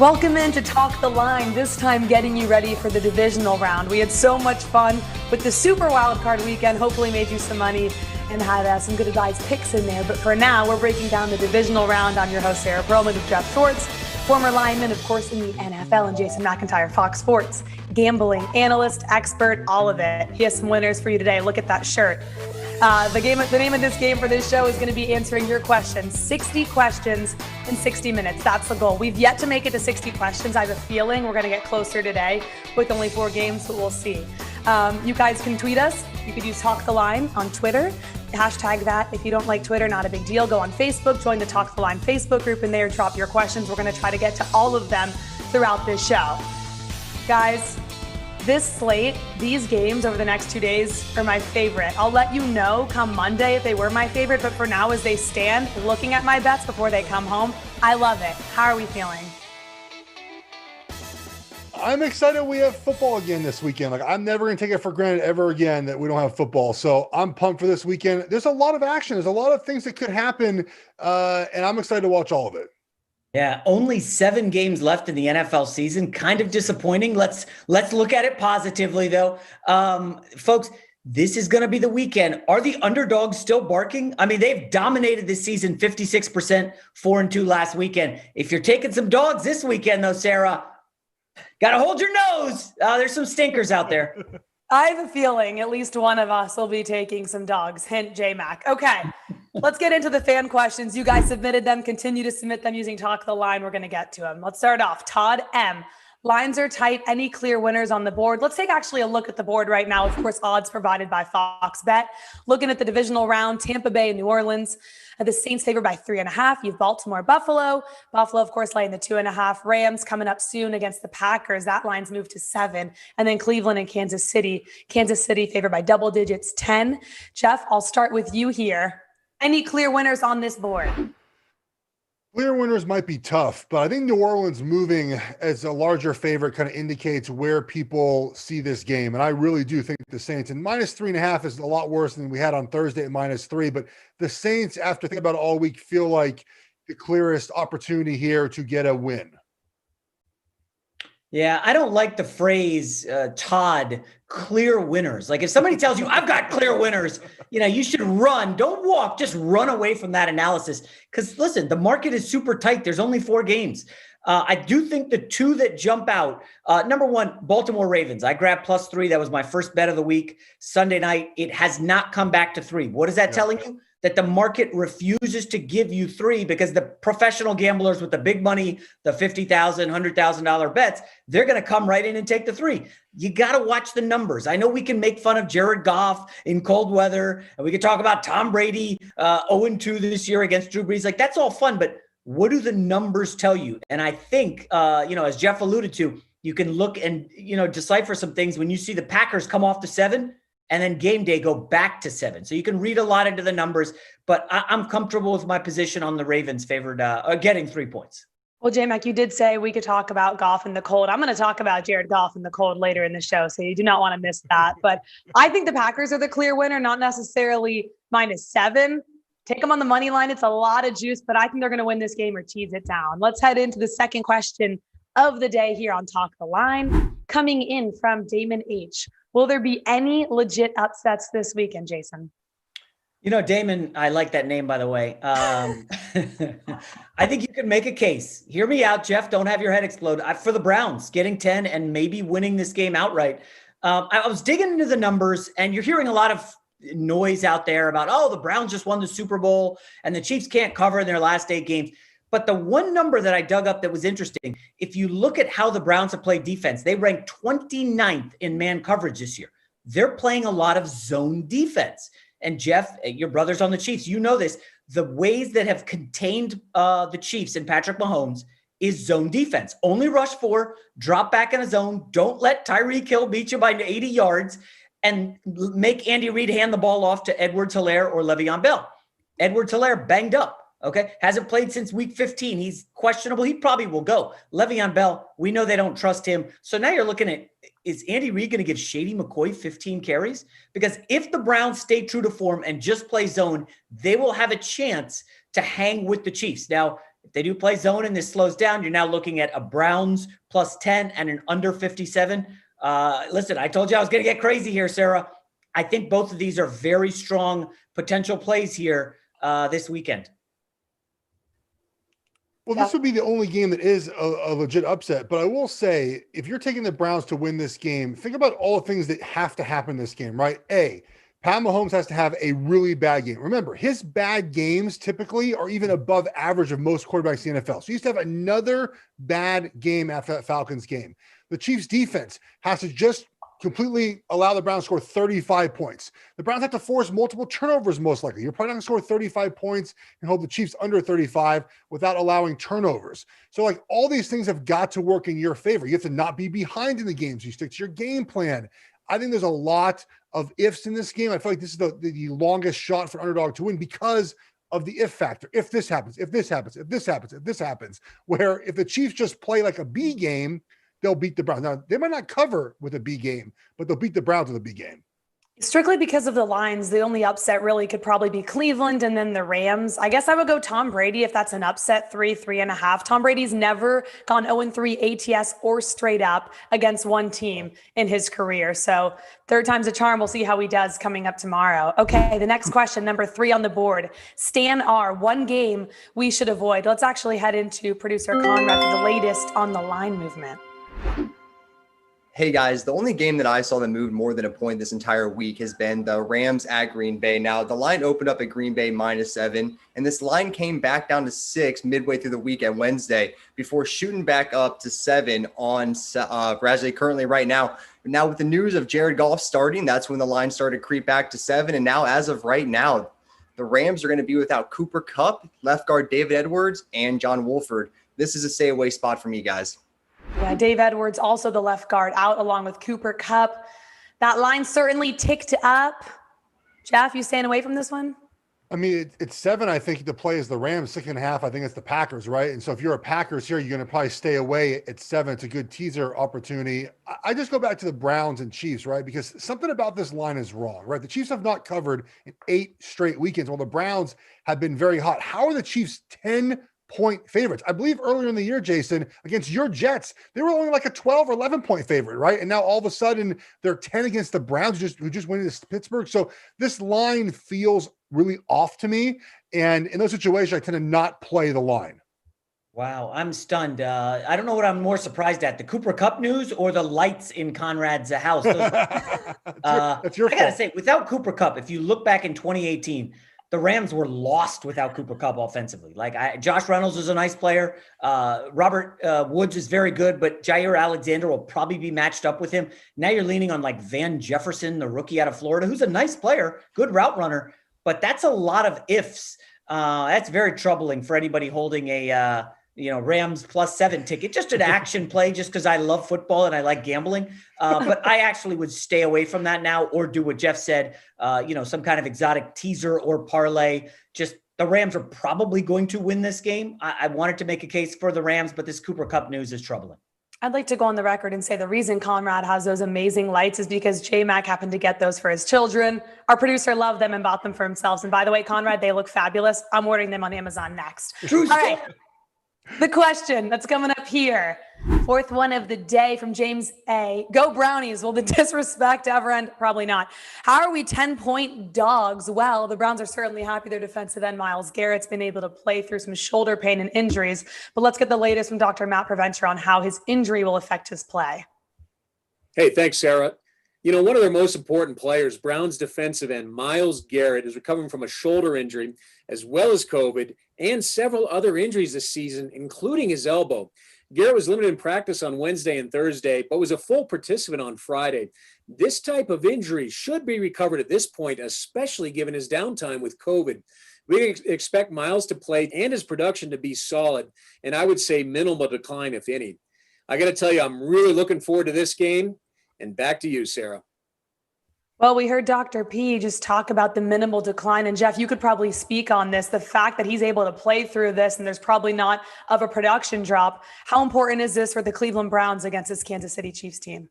Welcome in to Talk the Line, this time getting you ready for the divisional round. We had so much fun with the Super Wildcard weekend, hopefully made you some money and had some good advice picks in there. But for now, we're breaking down the divisional round. I'm your host, Sara Perlman with Geoff Schwartz, former lineman, of course, in the NFL, and Jason McIntyre, Fox Sports, gambling analyst, expert, all of it. He has some winners for you today. Look at that shirt. The name of this game for this show is going to be answering your questions. 60 questions in 60 minutes. That's the goal. We've yet to make it to 60 questions. I have a feeling we're going to get closer today with only 4 games, but we'll see. You guys can tweet us. You could use Talk the Line on Twitter. Hashtag that. If you don't like Twitter, not a big deal. Go on Facebook, join the Talk the Line Facebook group, and there drop your questions. We're going to try to get to all of them throughout this show. Guys, this slate, these games over the next 2 days are my favorite. I'll let you know come Monday if they were my favorite, but for now, as they stand, looking at my bets before they come home, I love it. How are we feeling? I'm excited we have football again this weekend. I'm never going to take it for granted ever again that we don't have football. So I'm pumped for this weekend. There's a lot of action. There's a lot of things that could happen, and I'm excited to watch all of it. Yeah, only 7 games left in the NFL season. Kind of disappointing. Let's look at it positively, though. Folks, this is going to be the weekend. Are the underdogs still barking? I mean, they've dominated this season, 56%, 4-2 last weekend. If you're taking some dogs this weekend, though, Sarah, got to hold your nose. There's some stinkers out there. I have a feeling at least one of us will be taking some dogs. Hint, J-Mac. Okay, let's get into the fan questions. You guys submitted them. Continue to submit them using Talk the Line. We're going to get to them. Let's start off. Todd M. Lines are tight. Any clear winners on the board? Let's take actually a look at the board right now. Of course, odds provided by Fox Bet. Looking at the divisional round, Tampa Bay and New Orleans. The Saints favored by 3.5. You have Baltimore, Buffalo. Buffalo, of course, laying the 2.5. Rams coming up soon against the Packers. That line's moved to 7. And then Cleveland and Kansas City. Kansas City favored by double digits, 10. Geoff, I'll start with you here. Any clear winners on this board? Clear winners might be tough, but I think New Orleans moving as a larger favorite kind of indicates where people see this game. And I really do think the Saints, and -3.5 is a lot worse than we had on Thursday at -3. But the Saints, after thinking about it all week, feel like the clearest opportunity here to get a win. Yeah, I don't like the phrase, Todd, clear winners. Like if somebody tells you I've got clear winners, you should run. Don't walk, just run away from that analysis. Because listen, the market is super tight. There's only 4 games. I do think the 2 that jump out, number 1, Baltimore Ravens. I grabbed +3. That was my first bet of the week. Sunday night, it has not come back to 3. What is that telling you? That the market refuses to give you 3 because the professional gamblers with the big money, the $50,000, $100,000 bets, they're going to come right in and take the 3. You got to watch the numbers. I know we can make fun of Jared Goff in cold weather, and we can talk about Tom Brady 0-2 this year against Drew Brees. Like that's all fun, but what do the numbers tell you? And I think, as Geoff alluded to, you can look and, decipher some things when you see the Packers come off to 7 and then game day go back to 7. So you can read a lot into the numbers, but I'm comfortable with my position on the Ravens favored getting 3 points. Well, J-Mac, you did say we could talk about Goff in the cold. I'm going to talk about Jared Goff in the cold later in the show, so you do not want to miss that. But I think the Packers are the clear winner, not necessarily -7. Take them on the money line. It's a lot of juice, but I think they're going to win this game or tease it down. Let's head into the second question of the day here on Talk the Line. Coming in from Damon H. Will there be any legit upsets this weekend, Jason? Damon, I like that name, by the way. I think you can make a case. Hear me out, Geoff. Don't have your head explode. For the Browns, getting 10 and maybe winning this game outright. I was digging into the numbers, and you're hearing a lot of noise out there about, the Browns just won the Super Bowl, and the Chiefs can't cover in their last 8 games. But the one number that I dug up that was interesting, if you look at how the Browns have played defense, they ranked 29th in man coverage this year. They're playing a lot of zone defense. And Geoff, your brother's on the Chiefs. You know this. The ways that have contained the Chiefs and Patrick Mahomes is zone defense. Only rush 4, drop back in a zone. Don't let Tyreek Hill beat you by 80 yards and make Andy Reid hand the ball off to Edwards-Helaire or Le'Veon Bell. Edwards-Helaire banged up. Okay. Hasn't played since week 15. He's questionable. He probably will go. Le'Veon Bell, we know they don't trust him. So now you're looking at, is Andy Reid going to give Shady McCoy 15 carries? Because if the Browns stay true to form and just play zone, they will have a chance to hang with the Chiefs. Now, If they do play zone and this slows down, you're now looking at a Browns plus 10 and an under 57. Listen, I told you I was going to get crazy here, Sarah. I think both of these are very strong potential plays here this weekend. Well, this would be the only game that is a legit upset. But I will say, if you're taking the Browns to win this game, think about all the things that have to happen in this game, right? A, Pat Mahomes has to have a really bad game. Remember, his bad games typically are even above average of most quarterbacks in the NFL. So he used to have another bad game after that Falcons game. The Chiefs defense has to just completely allow the Browns to score 35 points. The Browns have to force multiple turnovers, most likely. You're probably not going to score 35 points and hold the Chiefs under 35 without allowing turnovers. So, like, all these things have got to work in your favor. You have to not be behind in the games. You stick to your game plan. I think there's a lot of ifs in this game. I feel like this is the longest shot for Underdog to win because of the if factor. If this happens, if this happens, if this happens, if this happens, where if the Chiefs just play like a B game, they'll beat the Browns. Now, they might not cover with a B game, but they'll beat the Browns with a B game. Strictly because of the lines, the only upset really could probably be Cleveland and then the Rams. I guess I would go Tom Brady if that's an upset, 3.5. Tom Brady's never gone 0-3 ATS or straight up against one team in his career. So third time's a charm. We'll see how he does coming up tomorrow. Okay, the next question, number 3 on the board. Stan R, one game we should avoid. Let's actually head into producer Conrad for the latest on the line movement. Hey guys, the only game that I saw that moved more than a point this entire week has been the Rams at Green Bay. Now, the line opened up at Green Bay -7, and this line came back down to 6 midway through the week at Wednesday before shooting back up to 7 on Bradley currently right now. Now, with the news of Jared Goff starting, that's when the line started to creep back to 7. And now, as of right now, the Rams are going to be without Cooper Kupp, left guard David Edwards, and John Wolford. This is a stay away spot for me, guys. Yeah, Dave Edwards, also the left guard, out along with Cooper Kupp. That line certainly ticked up. Geoff, you staying away from this one? I mean, it's 7. I think the play is the Rams. 6.5. I think it's the Packers, right? And so if you're a Packers here, you're going to probably stay away at 7. It's a good teaser opportunity. I just go back to the Browns and Chiefs, right? Because something about this line is wrong, right? The Chiefs have not covered in 8 straight weekends, while the Browns have been very hot. How are the Chiefs 10-point favorites? I believe earlier in the year, Jason, against your Jets, they were only like a 12 or 11-point favorite, right? And now all of a sudden they're 10 against the Browns who just went into Pittsburgh. So this line feels really off to me. And in those situations, I tend to not play the line. Wow, I'm stunned. I don't know what I'm more surprised at, the Cooper Kupp news or the lights in Conrad's house. That's your I got to say, without Cooper Kupp, if you look back in 2018, the Rams were lost without Cooper Kupp offensively. Josh Reynolds is a nice player. Robert Woods is very good, but Jair Alexander will probably be matched up with him. Now you're leaning on like Van Jefferson, the rookie out of Florida, who's a nice player, good route runner, but that's a lot of ifs. That's very troubling for anybody holding a Rams +7 ticket, just an action play, just because I love football and I like gambling. But I actually would stay away from that now, or do what Geoff said, some kind of exotic teaser or parlay. Just the Rams are probably going to win this game. I wanted to make a case for the Rams, but this Cooper Kupp news is troubling. I'd like to go on the record and say the reason Conrad has those amazing lights is because J-Mac happened to get those for his children. Our producer loved them and bought them for himself. And by the way, Conrad, they look fabulous. I'm ordering them on Amazon next. True All right. The question that's coming up here. 4th one of the day from James A. Go Brownies. Will the disrespect ever end? Probably not. How are we 10-point dogs? Well, the Browns are certainly happy their defensive end Myles Garrett's been able to play through some shoulder pain and injuries. But let's get the latest from Dr. Matt Preventure on how his injury will affect his play. Hey, thanks, Sarah. One of their most important players, Browns defensive end Myles Garrett, is recovering from a shoulder injury, as well as COVID, and several other injuries this season, including his elbow. Garrett was limited in practice on Wednesday and Thursday, but was a full participant on Friday. This type of injury should be recovered at this point, especially given his downtime with COVID. We expect Myles to play and his production to be solid, and I would say minimal decline, if any. I got to tell you, I'm really looking forward to this game. And back to you, Sarah. Well, we heard Dr. P just talk about the minimal decline. And Geoff, you could probably speak on this. The fact that he's able to play through this and there's probably not of a production drop. How important is this for the Cleveland Browns against this Kansas City Chiefs team?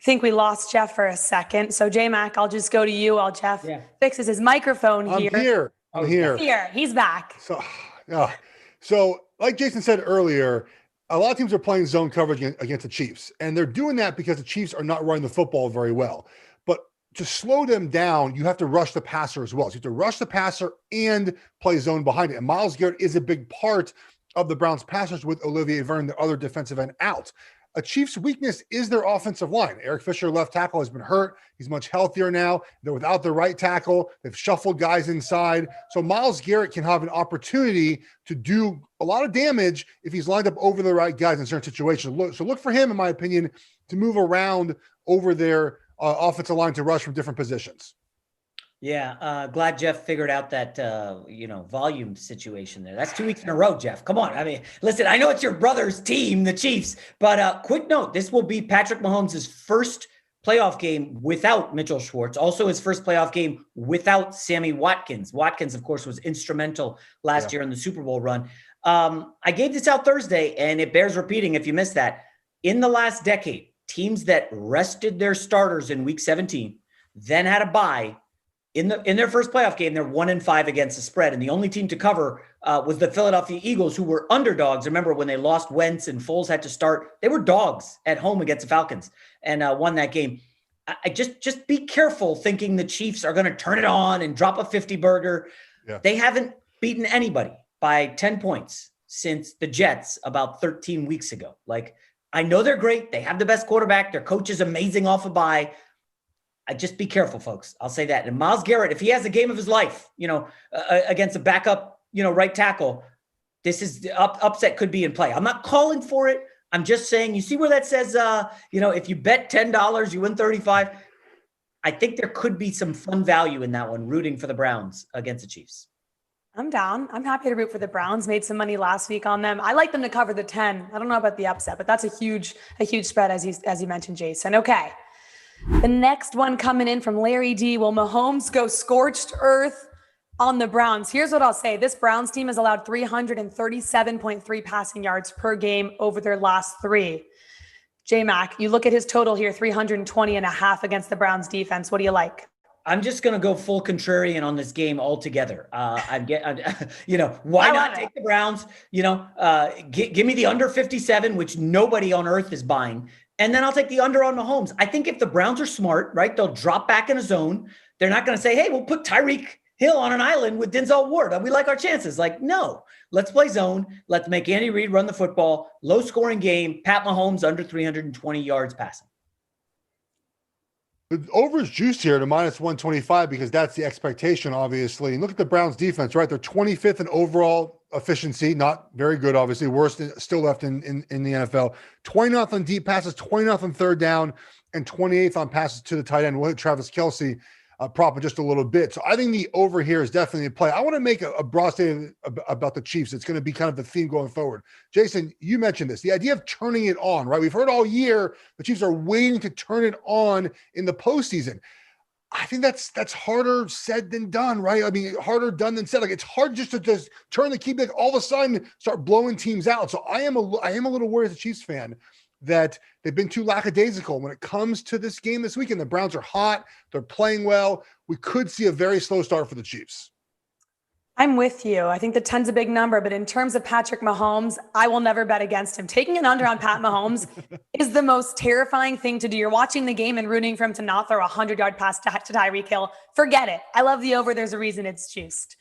think we lost Geoff for a second. So J-Mac, I'll just go to you while Geoff fixes his microphone here. I'm here. He's back. So, yeah. So like Jason said earlier, a lot of teams are playing zone coverage against the Chiefs, and they're doing that because the Chiefs are not running the football very well. But to slow them down, you have to rush the passer as well. So you have to rush the passer and play zone behind it. And Myles Garrett is a big part of the Browns passers with Olivier Vernon, the other defensive end, out. A Chiefs' weakness is their offensive line. Eric Fisher, left tackle, has been hurt. He's much healthier now. They're without the right tackle. They've shuffled guys inside. So Myles Garrett can have an opportunity to do a lot of damage if he's lined up over the right guys in certain situations. So look for him, in my opinion, to move around over their offensive line to rush from different positions. Yeah, glad Geoff figured out that, volume situation there. That's 2 weeks in a row, Geoff. Come on. I mean, listen, I know it's your brother's team, the Chiefs, but quick note, this will be Patrick Mahomes' first playoff game without Mitchell Schwartz, also his first playoff game without Sammy Watkins. Watkins, of course, was instrumental last year in the Super Bowl run. I gave this out Thursday, and it bears repeating if you missed that. In the last decade, teams that rested their starters in week 17, then had a bye, in their first playoff game, they're 1-5 against the spread. And the only team to cover was the Philadelphia Eagles, who were underdogs. Remember when they lost Wentz and Foles had to start, they were dogs at home against the Falcons and won that game. I just be careful thinking the Chiefs are going to turn it on and drop a 50 burger. Yeah. They haven't beaten anybody by 10 points since the Jets about 13 weeks ago. Like, I know they're great. They have the best quarterback. Their coach is amazing off a bye. I just be careful, folks. I'll say that. And Myles Garrett, if he has a game of his life, against a backup, right tackle, this is the upset could be in play. I'm not calling for it. I'm just saying, you see where that says, if you bet $10, you win 35. I think there could be some fun value in that one, rooting for the Browns against the Chiefs. I'm down. I'm happy to root for the Browns. Made some money last week on them. I like them to cover the 10. I don't know about the upset, but that's a huge spread as you mentioned, Jason. Okay. The next one coming in from Larry D. Will Mahomes go scorched earth on the Browns? Here's what I'll say. This Browns team has allowed 337.3 passing yards per game over their last three. J-Mac, you look at his total here, 320.5 against the Browns defense. What do you like? I'm just going to go full contrarian on this game altogether. Why not take the Browns? Give me the under 57, which nobody on earth is buying. And then I'll take the under on Mahomes. I think if the Browns are smart, right, they'll drop back in a zone. They're not going to say, hey, we'll put Tyreek Hill on an island with Denzel Ward. We like our chances. Like, no, let's play zone. Let's make Andy Reid run the football. Low scoring game. Pat Mahomes under 320 yards passing. The over is juiced here to -125 because that's the expectation, obviously. And look at the Browns defense, right? They're 25th in overall efficiency, not very good, obviously. Worst still left in the NFL. 29th on deep passes, 29th on third down, and 28th on passes to the tight end. We'll hit Travis Kelce prop in just a little bit. So I think the over here is definitely a play. I want to make a broad statement about the Chiefs. It's going to be kind of the theme going forward. Jason, you mentioned this, the idea of turning it on, right? We've heard all year the Chiefs are waiting to turn it on in the postseason. I think that's harder said than done, right? I mean, harder done than said. Like, it's hard just to turn the key, like all of a sudden start blowing teams out. So I am a little worried as a Chiefs fan that they've been too lackadaisical when it comes to this game this weekend. The Browns are hot. They're playing well. We could see a very slow start for the Chiefs. I'm with you. I think the 10's a big number, but in terms of Patrick Mahomes, I will never bet against him. Taking an under on Pat Mahomes is the most terrifying thing to do. You're watching the game and rooting for him to not throw a 100-yard pass to Tyreek Hill. Forget it. I love the over. There's a reason it's juiced.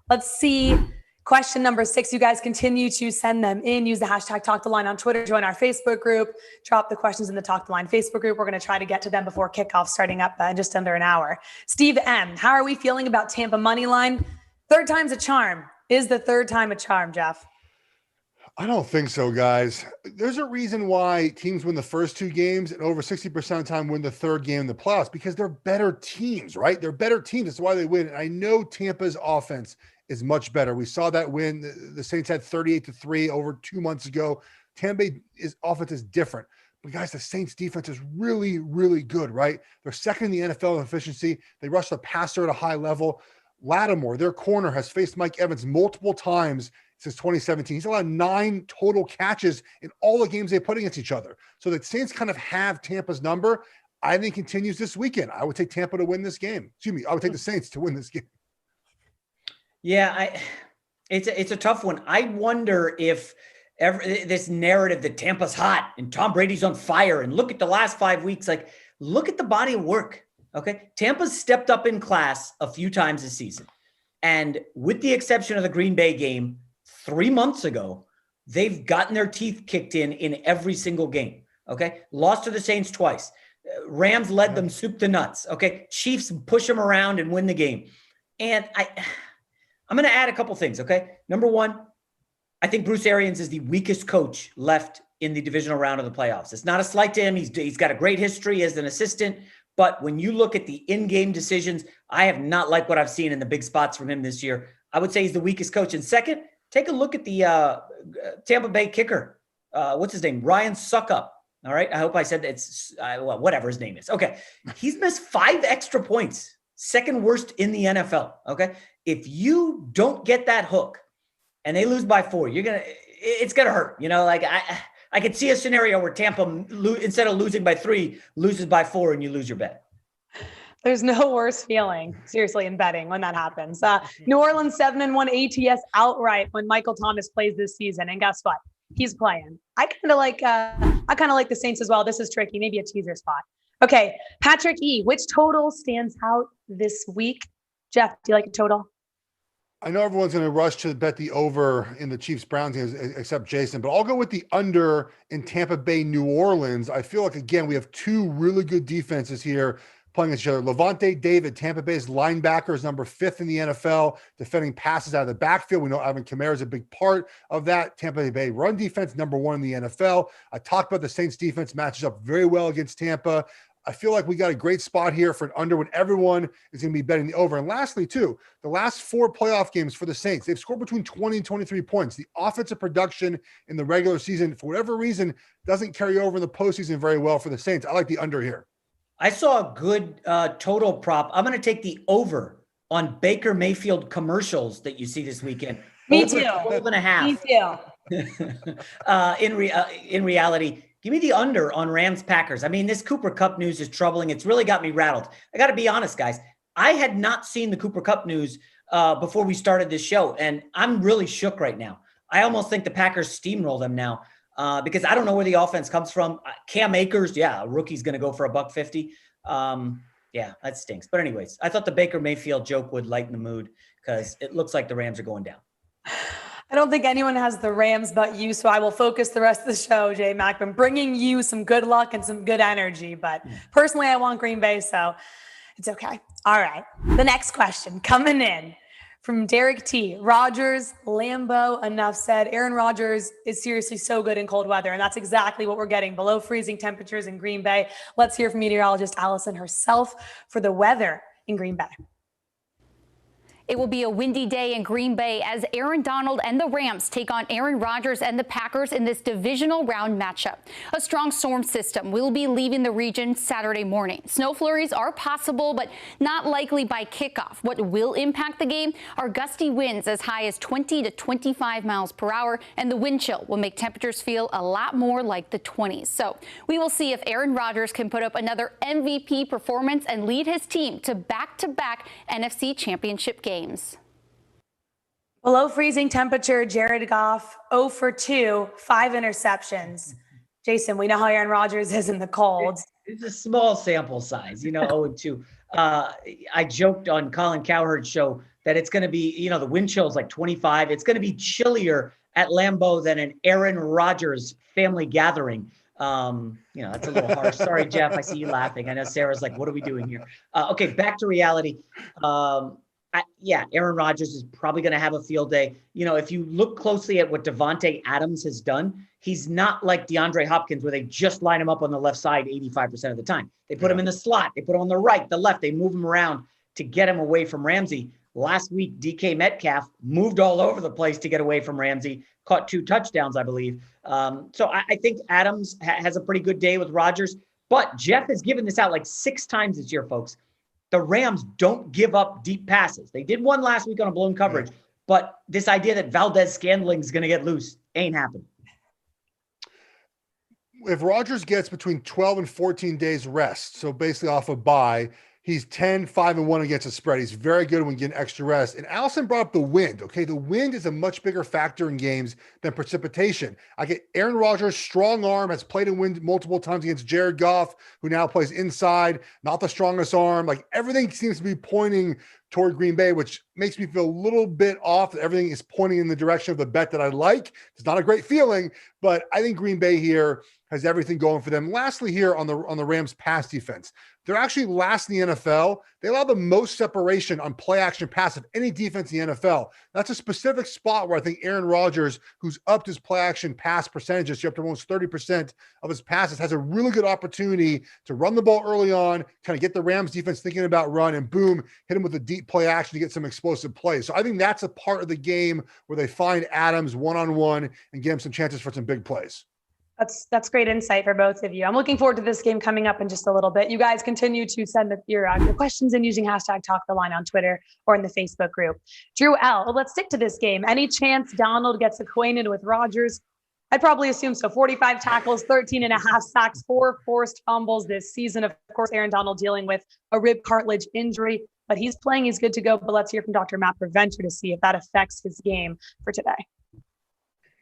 Let's see. Question number 6, you guys continue to send them in. Use the hashtag Talk the Line on Twitter. Join our Facebook group. Drop the questions in the Talk the Line Facebook group. We're going to try to get to them before kickoff starting up in just under an hour. Steve M., how are we feeling about Tampa money line? Third time's a charm. Is the third time a charm, Geoff? I don't think so, guys. There's a reason why teams win the first 2 games and over 60% of the time win the third game in the playoffs, because they're better teams, right? They're better teams. That's why they win. And I know Tampa's offense is much better. We saw that win. The Saints had 38-3 over 2 months ago. Tampa Bay's offense is different. But guys, the Saints defense is really, really good, right? They're second in the NFL in efficiency. They rush the passer at a high level. Lattimore, their corner, has faced Mike Evans multiple times since 2017. He's allowed 9 total catches in all the games they put against each other. So the Saints kind of have Tampa's number. I think continues this weekend. I would take Tampa to win this game. Excuse me. I would take the Saints to win this game. Yeah, it's a tough one. I wonder if this narrative that Tampa's hot and Tom Brady's on fire, and look at the last 5 weeks, like look at the body of work. Okay. Tampa's stepped up in class a few times this season. And with the exception of the Green Bay game 3 months ago, they've gotten their teeth kicked in every single game. Okay. Lost to the Saints twice. Rams led them soup to nuts. Okay. Chiefs push them around and win the game. And I'm going to add a couple things. Okay. Number one, I think Bruce Arians is the weakest coach left in the divisional round of the playoffs. It's not a slight to him. He's got a great history as an assistant, but when you look at the in-game decisions, I have not liked what I've seen in the big spots from him this year. I would say he's the weakest coach. And second, take a look at the Tampa Bay kicker. What's his name? Ryan Suckup. All right. I hope I said it's whatever his name is. Okay. He's missed 5 extra points, second worst in the NFL. Okay. If you don't get that hook and they lose by 4, it's going to hurt. Like I could see a scenario where Tampa, instead of losing by 3, loses by 4 and you lose your bet. There's no worse feeling, seriously, in betting when that happens. New Orleans 7-1 ATS outright when Michael Thomas plays this season. And guess what? He's playing. I kind of like the Saints as well. This is tricky. Maybe a teaser spot. Okay. Patrick E, which total stands out this week? Geoff, do you like a total? I know everyone's going to rush to bet the over in the Chiefs-Browns games, except Jason, but I'll go with the under in Tampa Bay, New Orleans. I feel like, again, we have 2 really good defenses here playing against each other. Davante David, Tampa Bay's linebacker, is number 5th in the NFL, defending passes out of the backfield. We know Alvin Kamara is a big part of that. Tampa Bay run defense, number 1 in the NFL. I talked about the Saints defense matches up very well against Tampa. I feel like we got a great spot here for an under when everyone is going to be betting the over. And lastly, too, the last 4 playoff games for the Saints, they've scored between 20 and 23 points. The offensive production in the regular season, for whatever reason, doesn't carry over in the postseason very well for the Saints. I like the under here. I saw a good total prop. I'm going to take the over on Baker Mayfield commercials that you see this weekend. Me over too. 12.5. Me too. In reality, give me the under on Rams Packers. I mean, this Cooper Kupp news is troubling. It's really got me rattled. I got to be honest, guys. I had not seen the Cooper Kupp news before we started this show, and I'm really shook right now. I almost think the Packers steamroll them now because I don't know where the offense comes from. Cam Akers, a rookie's going to go for $150. Yeah, that stinks. But anyways, I thought the Baker Mayfield joke would lighten the mood because it looks like the Rams are going down. I don't think anyone has the Rams but you, so I will focus the rest of the show, J Mac, and bringing you some good luck and some good energy. But personally, I want Green Bay, so it's okay. All right. The next question coming in from Derek T. Rodgers, Lambeau, enough said. Aaron Rodgers is seriously so good in cold weather, and that's exactly what we're getting. Below freezing temperatures in Green Bay. Let's hear from meteorologist Allison herself for the weather in Green Bay. It will be a windy day in Green Bay as Aaron Donald and the Rams take on Aaron Rodgers and the Packers in this divisional round matchup. A strong storm system will be leaving the region Saturday morning. Snow flurries are possible, but not likely by kickoff. What will impact the game are gusty winds as high as 20 to 25 miles per hour, and the wind chill will make temperatures feel a lot more like the 20s. So we will see if Aaron Rodgers can put up another MVP performance and lead his team to back-to-back NFC championship games. Below freezing temperature, Jared Goff, 0 for 2, 5 interceptions. Jason, we know how Aaron Rodgers is in the cold. It's a small sample size, 0 and 2. I joked on Colin Cowherd's show that it's going to be, the wind chill is like 25. It's going to be chillier at Lambeau than an Aaron Rodgers family gathering. That's a little harsh. Sorry, Geoff. I see you laughing. I know Sarah's like, what are we doing here? Okay, back to reality. Aaron Rodgers is probably going to have a field day. If you look closely at what Davante Adams has done, he's not like DeAndre Hopkins where they just line him up on the left side 85% of the time. They put him in the slot. They put him on the right, the left. They move him around to get him away from Ramsey. Last week, DK Metcalf moved all over the place to get away from Ramsey, caught 2 touchdowns, I believe. So I think Adams has a pretty good day with Rodgers. But Geoff has given this out like 6 times this year, folks. The Rams don't give up deep passes. They did one last week on a blown coverage, but this idea that Valdez Scantling is going to get loose ain't happening. if Rodgers gets between 12 and 14 days rest, so basically off a bye, he's 10-5-1 against the spread. He's very good when getting extra rest. And Allison brought up the wind. Okay, the wind is a much bigger factor in games than precipitation. I get Aaron Rodgers, strong arm, has played in wind multiple times against Jared Goff, who now plays inside, not the strongest arm. Like everything seems to be pointing toward Green Bay, which makes me feel a little bit off. Everything is pointing in the direction of the bet that I like. It's not a great feeling, but I think Green Bay here has everything going for them. Lastly, here on the Rams pass defense, they're actually last in the NFL. They allow the most separation on play action pass of any defense in the NFL. That's a specific spot where I think Aaron Rodgers, who's upped his play action pass percentages to up to almost 30% of his passes, has a really good opportunity to run the ball early on, kind of get the Rams defense thinking about run, and boom, hit him with a deep play action to get some explosive plays. So I think that's a part of the game where they find Adams one-on-one and get him some chances for some big plays. That's great insight for both of you. I'm looking forward to this game coming up in just a little bit. You guys continue to send your questions in using hashtag #TalkTheLine on Twitter or in the Facebook group. Drew L., well, let's stick to this game. Any chance Donald gets acquainted with Rodgers? I'd probably assume so. 45 tackles, 13.5 sacks, 4 forced fumbles this season. Of course, Aaron Donald dealing with a rib cartilage injury, but he's playing. He's good to go. But let's hear from Dr. Matt Preventer to see if that affects his game for today.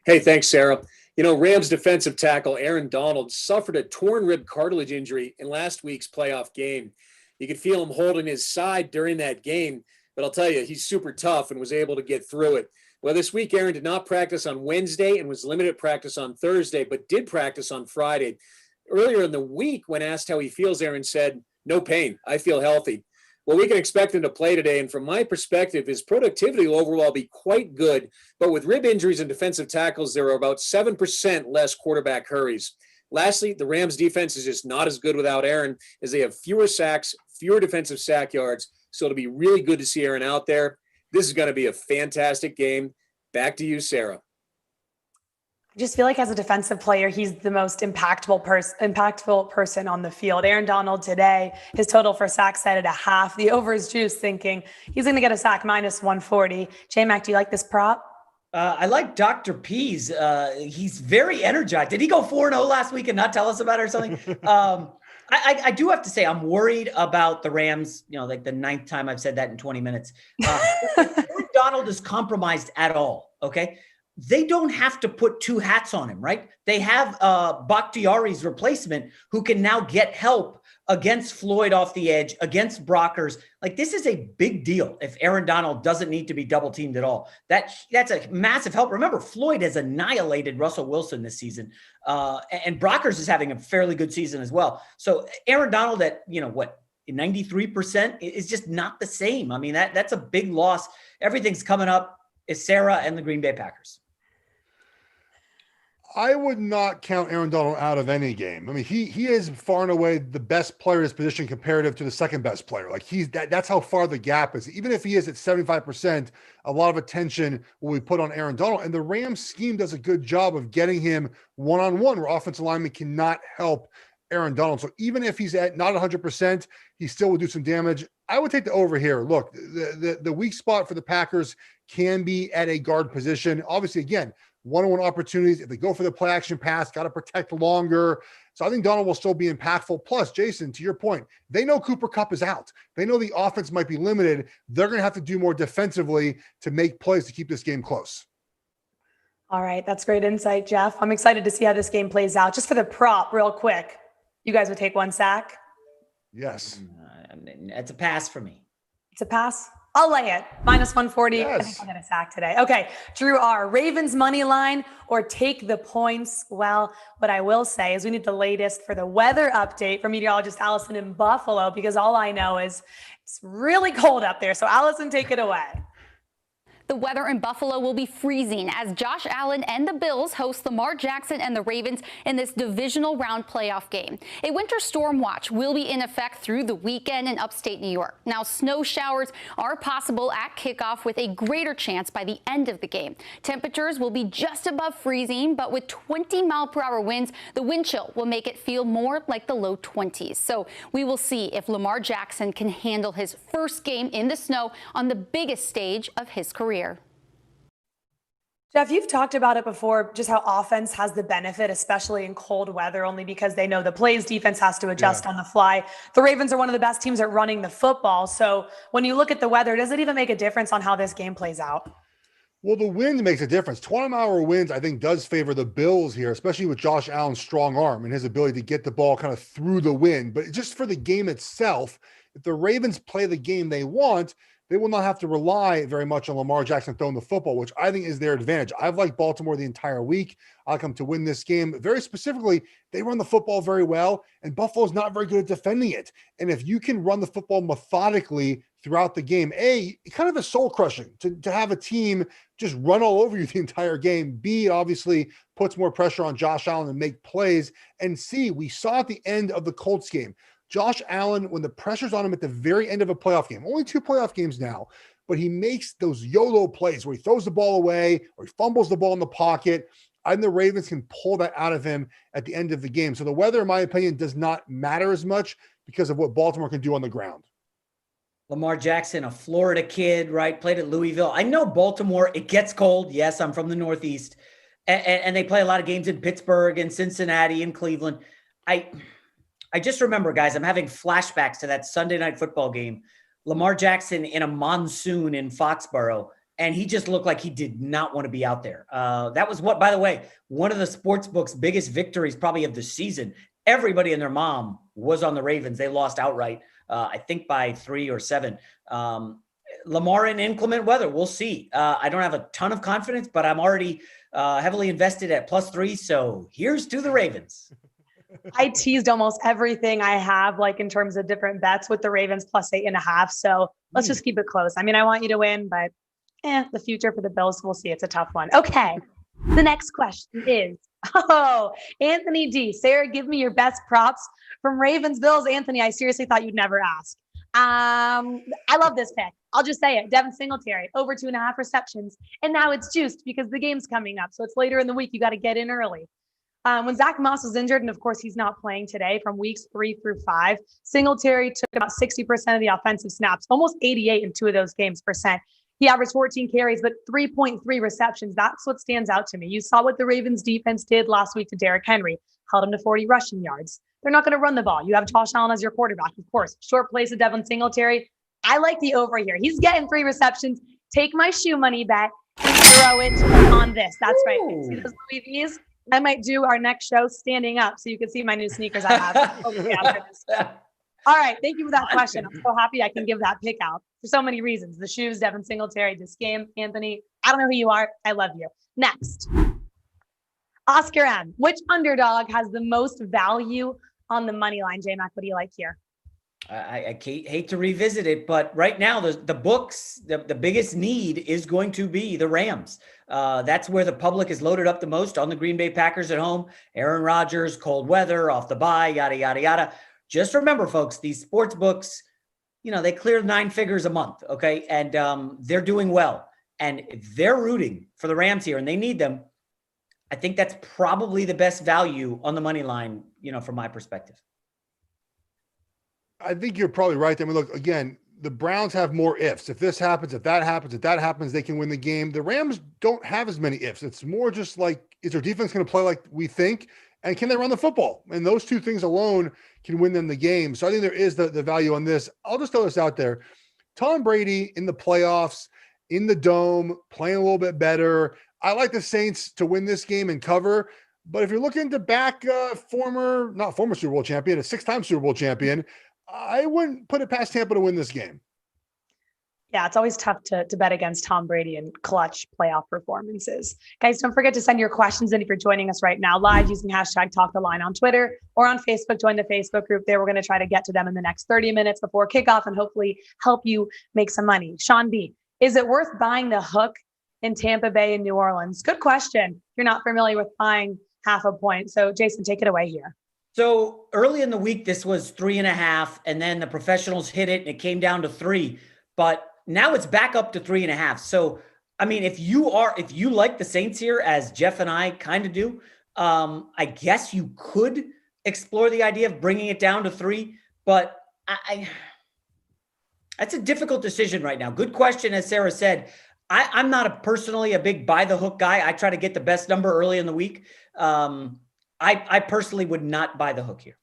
Hey, thanks, Sarah. Rams defensive tackle Aaron Donald suffered a torn rib cartilage injury in last week's playoff game. You could feel him holding his side during that game, but I'll tell you, he's super tough and was able to get through it. Well, this week, Aaron did not practice on Wednesday and was limited practice on Thursday, but did practice on Friday. Earlier in the week, when asked how he feels, Aaron said, "No pain. I feel healthy." Well, we can expect him to play today, and from my perspective, his productivity will overall be quite good. But with rib injuries and defensive tackles, there are about 7% less quarterback hurries. Lastly, the Rams defense is just not as good without Aaron, as they have fewer sacks, fewer defensive sack yards. So it'll be really good to see Aaron out there. This is going to be a fantastic game. Back to you, Sarah. I just feel like as a defensive player, he's the most impactful person on the field. Aaron Donald today, his total for sacks set at 1/2. The over is juice, thinking he's going to get a sack -140. J-Mac, do you like this prop? I like Dr. P's. He's very energized. Did he go 4-0 last week and not tell us about it or something? I do have to say, I'm worried about the Rams, like the 9th time I've said that in 20 minutes. Aaron Donald is compromised at all, okay? They don't have to put 2 hats on him, right? They have Bakhtiari's replacement who can now get help against Floyd off the edge, against Brockers. Like, this is a big deal if Aaron Donald doesn't need to be double teamed at all. That's a massive help. Remember, Floyd has annihilated Russell Wilson this season, and Brockers is having a fairly good season as well. So Aaron Donald at, 93% is just not the same. I mean, that's a big loss. Everything's coming up is Sarah and the Green Bay Packers. I would not count Aaron Donald out of any game. I mean, he is far and away the best player in his position comparative to the second best player. Like that's how far the gap is. Even if he is at 75%, a lot of attention will be put on Aaron Donald. And the Rams scheme does a good job of getting him one-on-one where offensive linemen cannot help Aaron Donald. So even if he's at not 100%, he still will do some damage. I would take the over here. Look, the weak spot for the Packers can be at a guard position. Obviously, again, one-on-one opportunities. If they go for the play action pass, got to protect longer. So I think Donald will still be impactful. Plus, Jason, to your point, they know Cooper Kupp is out. They know the offense might be limited. They're going to have to do more defensively to make plays to keep this game close. All right. That's great insight, Geoff. I'm excited to see how this game plays out. Just for the prop, real quick, you guys would take 1 sack? Yes. It's a pass for me. It's a pass? I'll lay it. -140. Yes. I think I'll get a sack today. Okay. Drew R. Ravens money line or take the points? Well, what I will say is we need the latest for the weather update from meteorologist Allison in Buffalo, because all I know is it's really cold up there. So Allison, take it away. The weather in Buffalo will be freezing as Josh Allen and the Bills host Lamar Jackson and the Ravens in this divisional round playoff game. A winter storm watch will be in effect through the weekend in upstate New York. Now, snow showers are possible at kickoff with a greater chance by the end of the game. Temperatures will be just above freezing, but with 20-mile-per-hour winds, the wind chill will make it feel more like the low 20s. So we will see if Lamar Jackson can handle his first game in the snow on the biggest stage of his career. Geoff, you've talked about it before, just how offense has the benefit, especially in cold weather, only because they know the plays, defense has to adjust on the fly. The Ravens are one of the best teams at running the football. So when you look at the weather, does it even make a difference on how this game plays out? Well, the wind makes a difference. 20-mile winds, I think, does favor the Bills here, especially with Josh Allen's strong arm and his ability to get the ball kind of through the wind. But just for the game itself, if the Ravens play the game they want, they will not have to rely very much on Lamar Jackson throwing the football, which I think is their advantage. I've liked Baltimore the entire week. I like them to win this game. Very specifically, they run the football very well, and Buffalo's not very good at defending it. And if you can run the football methodically throughout the game, A, kind of a soul crushing to have a team just run all over you the entire game. B, it obviously puts more pressure on Josh Allen to make plays. And C, we saw at the end of the Colts game, Josh Allen, when the pressure's on him at the very end of a playoff game, only 2 playoff games now, but he makes those YOLO plays where he throws the ball away or he fumbles the ball in the pocket. I think the Ravens can pull that out of him at the end of the game. So the weather, in my opinion, does not matter as much because of what Baltimore can do on the ground. Lamar Jackson, a Florida kid, right? Played at Louisville. I know Baltimore, it gets cold. Yes, I'm from the Northeast. And they play a lot of games in Pittsburgh and Cincinnati and Cleveland. I just remember, guys, I'm having flashbacks to that Sunday night football game. Lamar Jackson in a monsoon in Foxborough, and he just looked like he did not want to be out there. That was what, by the way, one of the sports book's biggest victories probably of the season. Everybody and their mom was on the Ravens. They lost outright, I think by 3 or 7. Lamar in inclement weather, we'll see. I don't have a ton of confidence, but I'm already heavily invested at +3. So here's to the Ravens. I teased almost everything I have, like in terms of different bets with the Ravens +8.5. So let's just keep it close. I mean, I want you to win, but the future for the Bills, we'll see. It's a tough one. Okay. The next question is, Anthony D. Sarah, give me your best props from Ravens Bills. Anthony, I seriously thought you'd never ask. I love this pick. I'll just say it. Devin Singletary, over 2.5 receptions. And now it's juiced because the game's coming up. So it's later in the week. You got to get in early. When Zach Moss was injured, and of course he's not playing today from weeks 3 through 5, Singletary took about 60% of the offensive snaps, almost 88 in 2 of those games %. He averaged 14 carries, but 3.3 receptions. That's what stands out to me. You saw what the Ravens defense did last week to Derrick Henry, held him to 40 rushing yards. They're not going to run the ball. You have Josh Allen as your quarterback, of course. Short plays to Devin Singletary. I like the over here. He's getting 3 receptions. Take my shoe money bet and throw it on this. That's right. See those Louis V's? I might do our next show standing up so you can see my new sneakers I have. All right. Thank you for that question. I'm so happy I can give that pick out for so many reasons. The shoes, Devin Singletary, this game, Anthony. I don't know who you are. I love you. Next. Oscar M. Which underdog has the most value on the money line? J-Mac, what do you like here? I hate to revisit it, but right now the books, the biggest need is going to be the Rams. That's where the public is loaded up the most on the Green Bay Packers at home. Aaron Rodgers, cold weather, off the bye, yada, yada, yada. Just remember, folks, these sports books, they clear 9 figures a month, okay? And they're doing well. And they're rooting for the Rams here, and they need them. I think that's probably the best value on the money line, from my perspective. I think you're probably right. I mean, look, again, the Browns have more ifs. If this happens, if that happens, they can win the game. The Rams don't have as many ifs. It's more just like, is their defense going to play like we think? And can they run the football? And those 2 things alone can win them the game. So I think there is the value on this. I'll just throw this out there. Tom Brady in the playoffs, in the dome, playing a little bit better. I like the Saints to win this game and cover. But if you're looking to back not former Super Bowl champion, a 6-time Super Bowl champion, I wouldn't put it past Tampa to win this game. Yeah, it's always tough to bet against Tom Brady in clutch playoff performances. Guys, don't forget to send your questions in if you're joining us right now live using #TalkTheLine on Twitter or on Facebook. Join the Facebook group there. We're going to try to get to them in the next 30 minutes before kickoff and hopefully help you make some money. Sean B., is it worth buying the hook in Tampa Bay and New Orleans? Good question. If you're not familiar with buying half a point. So Jason, take it away here. So early in the week, this was 3.5, and then the professionals hit it and it came down to 3, but now it's back up to 3.5. So, I mean, if you like the Saints here, as Geoff and I kind of do, I guess you could explore the idea of bringing it down to 3, but that's a difficult decision right now. Good question. As Sarah said, I'm not personally a big buy the hook guy. I try to get the best number early in the week. I personally would not buy the hook here.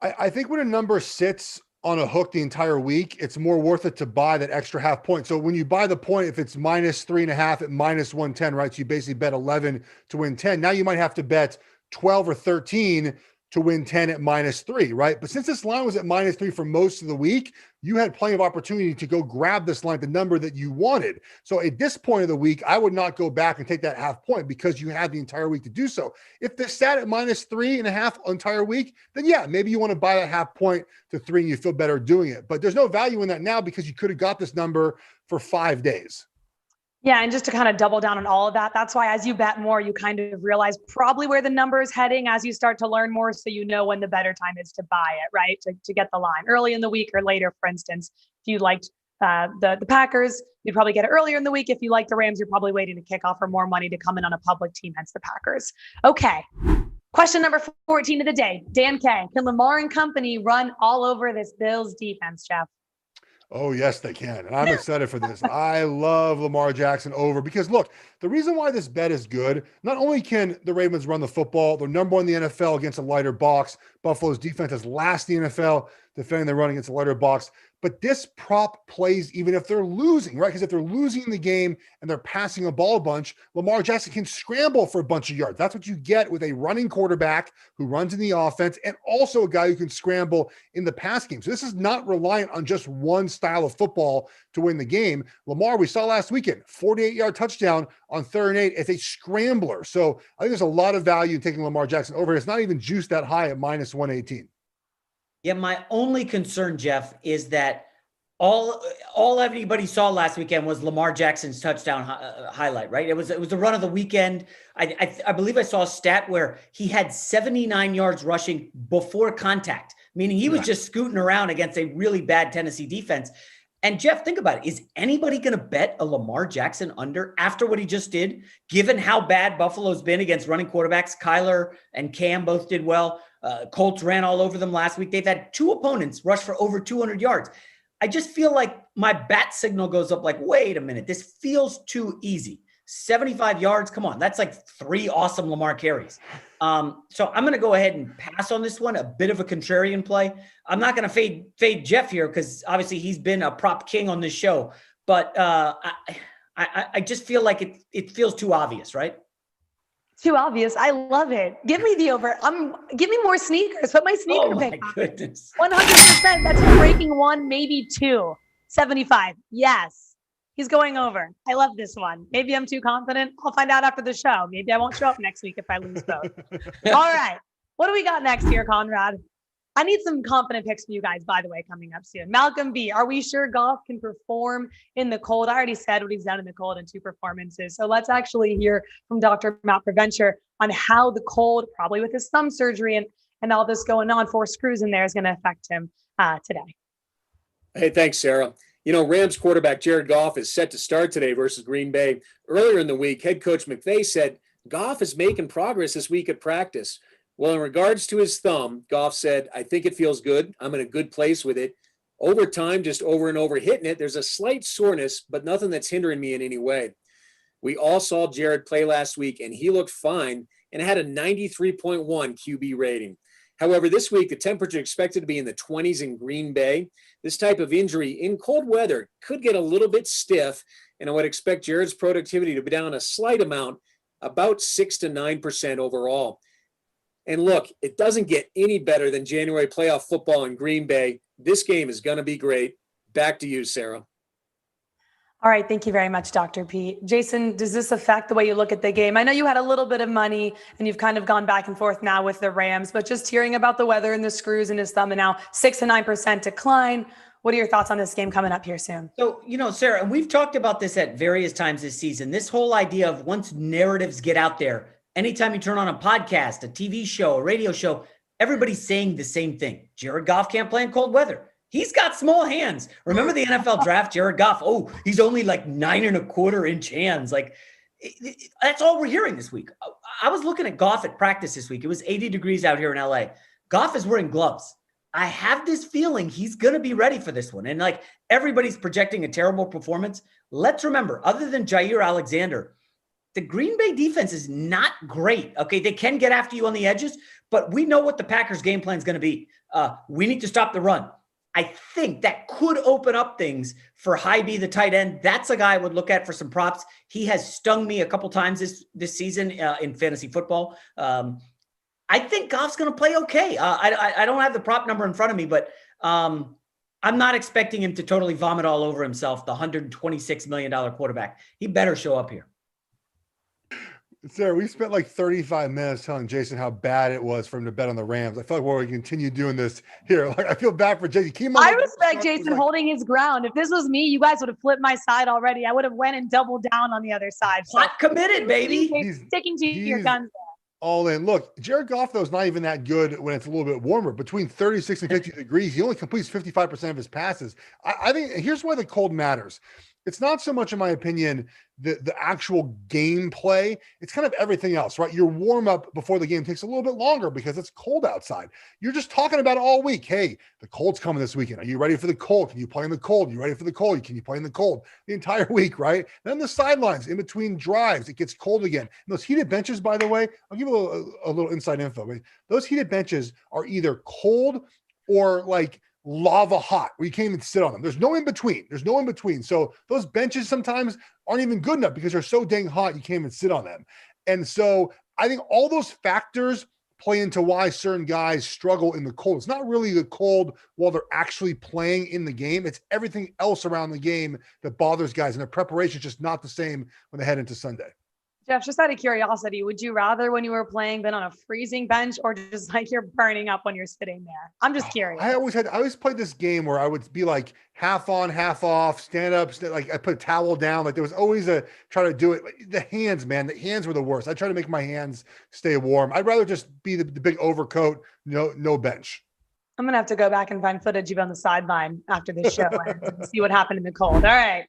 I think when a number sits on a hook the entire week, it's more worth it to buy that extra half point. So when you buy the point, if it's -3.5 at -110, right? So you basically bet 11 to win 10. Now you might have to bet 12 or 13 to win 10 at -3, right? But since this line was at -3 for most of the week, you had plenty of opportunity to go grab this line, the number that you wanted. So at this point of the week, I would not go back and take that half point because you had the entire week to do so. If this sat at -3.5 entire week, then yeah, maybe you want to buy that half point to 3 and you feel better doing it. But there's no value in that now because you could have got this number for 5 days. Yeah, and just to kind of double down on all of that, that's why as you bet more, you kind of realize probably where the number is heading as you start to learn more, so you know when the better time is to buy it, right? To get the line early in the week or later, for instance. If you liked the Packers, you'd probably get it earlier in the week. If you like the Rams, you're probably waiting to kick off for more money to come in on a public team, hence the Packers. Okay, question number 14 of the day. Dan K, can Lamar and company run all over this Bills defense, Geoff? Oh, yes, they can. And I'm excited for this. I love Lamar Jackson over because, look, the reason why this bet is good, not only can the Ravens run the football, they're number 1 in the NFL against a lighter box. Buffalo's defense is last in the NFL defending the run against a lighter box. But this prop plays even if they're losing, right? Because if they're losing the game and they're passing a ball a bunch, Lamar Jackson can scramble for a bunch of yards. That's what you get with a running quarterback who runs in the offense and also a guy who can scramble in the pass game. So this is not reliant on just one style of football to win the game. Lamar, we saw last weekend, 48-yard touchdown on 3rd and 8 as a scrambler. So I think there's a lot of value in taking Lamar Jackson over. It's not even juiced that high at -118. Yeah, my only concern, Geoff, is that all everybody saw last weekend was Lamar Jackson's touchdown highlight, right? It was the run of the weekend. I believe I saw a stat where he had 79 yards rushing before contact, meaning he was just scooting around against a really bad Tennessee defense. And Geoff, think about it. Is anybody going to bet a Lamar Jackson under after what he just did, given how bad Buffalo's been against running quarterbacks? Kyler and Cam both did well. Colts ran all over them last week. They've had 2 opponents rush for over 200 yards. I just feel like my bat signal goes up like, wait a minute, this feels too easy. 75 yards, come on. That's like 3 awesome Lamar carries. So I'm going to go ahead and pass on this one, a bit of a contrarian play. I'm not going to fade Geoff here because obviously he's been a prop king on this show. But I just feel like it feels too obvious, right? Too obvious. I love it. Give me the over. Give me more sneakers. Put my sneaker pick. Oh my goodness. 100%. That's a breaking 1, maybe 2. 75. Yes. He's going over. I love this one. Maybe I'm too confident. I'll find out after the show. Maybe I won't show up next week if I lose both. All right. What do we got next here, Conrad? I need some confident picks from you guys, by the way, coming up soon. Malcolm B, are we sure Goff can perform in the cold? I already said what he's done in the cold in 2 performances. So let's actually hear from Dr. Matt Preventure on how the cold, probably with his thumb surgery and all this going on, 4 screws in there, is going to affect him today. Hey, thanks, Sarah. You know, Rams quarterback Jared Goff is set to start today versus Green Bay. Earlier in the week, head coach McVay said Goff is making progress this week at practice. Well, in regards to his thumb, Goff said, I think it feels good. I'm in a good place with it. Over time, just over and over hitting it, there's a slight soreness, but nothing that's hindering me in any way. We all saw Jared play last week, and he looked fine and had a 93.1 QB rating. However, this week, the temperature expected to be in the 20s in Green Bay. This type of injury in cold weather could get a little bit stiff, and I would expect Jared's productivity to be down a slight amount, about 6 to 9% overall. And look, it doesn't get any better than January playoff football in Green Bay. This game is going to be great. Back to you, Sarah. All right. Thank you very much, Dr. P. Jason, does this affect the way you look at the game? I know you had a little bit of money and you've kind of gone back and forth now with the Rams, but just hearing about the weather and the screws in his thumb and now 6 to 9% decline. What are your thoughts on this game coming up here soon? So, you know, Sarah, we've talked about this at various times this season. This whole idea of once narratives get out there, anytime you turn on a podcast, a TV show, a radio show, everybody's saying the same thing. Jared Goff can't play in cold weather. He's got small hands. Remember the NFL draft, Jared Goff? Oh, he's only like 9.25-inch hands. Like that's all we're hearing this week. I was looking at Goff at practice this week. It was 80 degrees out here in LA. Goff is wearing gloves. I have this feeling he's going to be ready for this one. And like everybody's projecting a terrible performance. Let's remember, other than Jair Alexander, the Green Bay defense is not great. Okay, they can get after you on the edges, but we know what the Packers' game plan is going to be. We need to stop the run. I think that could open up things for Hybe, the tight end. That's a guy I would look at for some props. He has stung me a couple times this season in fantasy football. I think Goff's going to play okay. I don't have the prop number in front of me, but I'm not expecting him to totally vomit all over himself, the $126 million quarterback. He better show up here. Sarah, we spent like 35 minutes telling Jason how bad it was for him to bet on the Rams. I feel like we're going to continue doing this here. Like, I feel bad for Jason. I respect Jason holding his ground. If this was me, you guys would have flipped my side already. I would have went and doubled down on the other side. So Not committed, baby. He's sticking to your guns. All in. Look, Jared Goff, though, is not even that good when it's a little bit warmer. Between 36 and 50 degrees, he only completes 55% of his passes. I think here's why the cold matters. It's not so much, in my opinion, the actual gameplay. It's kind of everything else, right? Your warm up before the game takes a little bit longer because it's cold outside. You're just talking about it all week. Hey, the cold's coming this weekend. Are you ready for the cold? Can you play in the cold? You ready for the cold? Can you play in the cold? The entire week, right? Then the sidelines in between drives, it gets cold again. And those heated benches, by the way, I'll give you a little inside info. Those heated benches are either cold or like lava hot, where you can't even sit on them. There's no in between. So those benches sometimes aren't even good enough because they're so dang hot you can't even sit on them. And so I think all those factors play into why certain guys struggle in the cold. It's not really the cold while they're actually playing in the game. It's everything else around the game that bothers guys, and their preparation is just not the same when they head into Sunday. Geoff, just out of curiosity, would you rather when you were playing been on a freezing bench or just like you're burning up when you're sitting there? I'm just curious. I always played this game where I would be like half on, half off, stand up, like I put a towel down. Like there was always try to do it. The hands, man, the hands were the worst. I try to make my hands stay warm. I'd rather just be the big overcoat, no bench. I'm going to have to go back and find footage of you on the sideline after this show and see what happened in the cold. All right.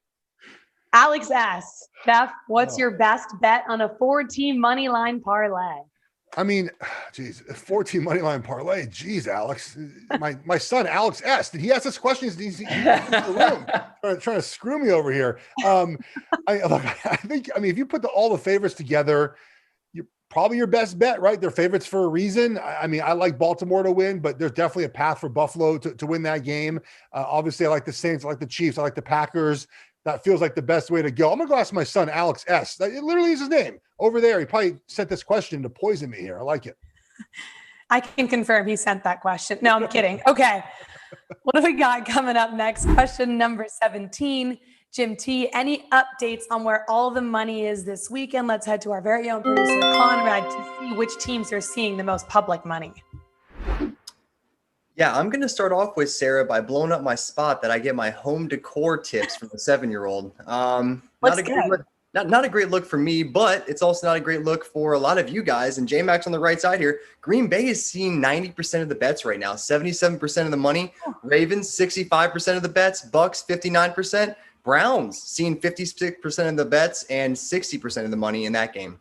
Alex S. Geoff, what's your best bet on a 4-team money line parlay? I mean, geez, a 4-team money line parlay. Geez, Alex, my son, Alex S. Did he ask this question? He's in the room trying to screw me over here. I think, if you put all the favorites together, you're probably your best bet, right? They're favorites for a reason. I like Baltimore to win, but there's definitely a path for Buffalo to win that game. Obviously, I like the Saints, I like the Chiefs, I like the Packers. That feels like the best way to go. I'm going to go ask my son, Alex S. It literally is his name over there. He probably sent this question to poison me here. I like it. I can confirm he sent that question. No, I'm kidding. Okay. What do we got coming up next? Question number 17. Jim T, any updates on where all the money is this weekend? Let's head to our very own producer, Conrad, to see which teams are seeing the most public money. Yeah, I'm going to start off with Sarah by blowing up my spot that I get my home decor tips from a 7-year-old. Not a great look for me, but it's also not a great look for a lot of you guys. And J-Max on the right side here, Green Bay is seeing 90% of the bets right now, 77% of the money. Ravens, 65% of the bets. Bucks, 59%. Browns seeing 56% of the bets and 60% of the money in that game.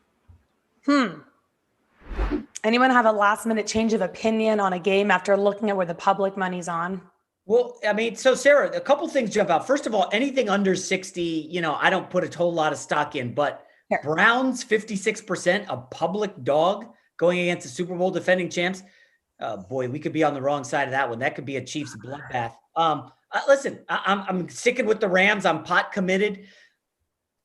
Anyone have a last-minute change of opinion on a game after looking at where the public money's on? Well, so Sarah, a couple things jump out. First of all, anything under 60, I don't put a whole lot of stock in, but Sure. Browns, 56%, a public dog going against the Super Bowl defending champs. Boy, we could be on the wrong side of that one. That could be a Chiefs bloodbath. Listen, I'm sticking with the Rams. I'm pot committed.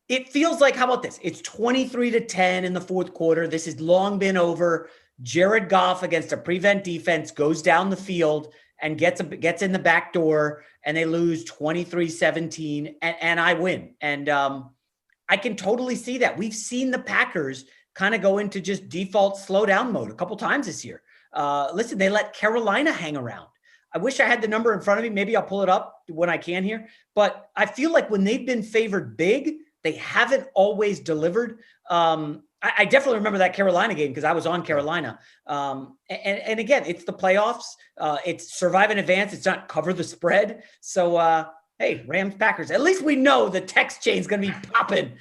It feels like, how about this? It's 23-10 in the fourth quarter. This has long been over. Jared Goff against a prevent defense goes down the field and gets in the back door, and they lose 23-17, and I win. And I can totally see that. We've seen the Packers kind of go into just default slow down mode a couple times this year. Listen, they let Carolina hang around. I wish I had the number in front of me. Maybe I'll pull it up when I can here. But I feel like when they've been favored big, they haven't always delivered. I definitely remember that Carolina game because I was on Carolina. And again, it's the playoffs. It's survive in advance. It's not cover the spread. So, hey, Rams, Packers. At least we know the text chain is going to be popping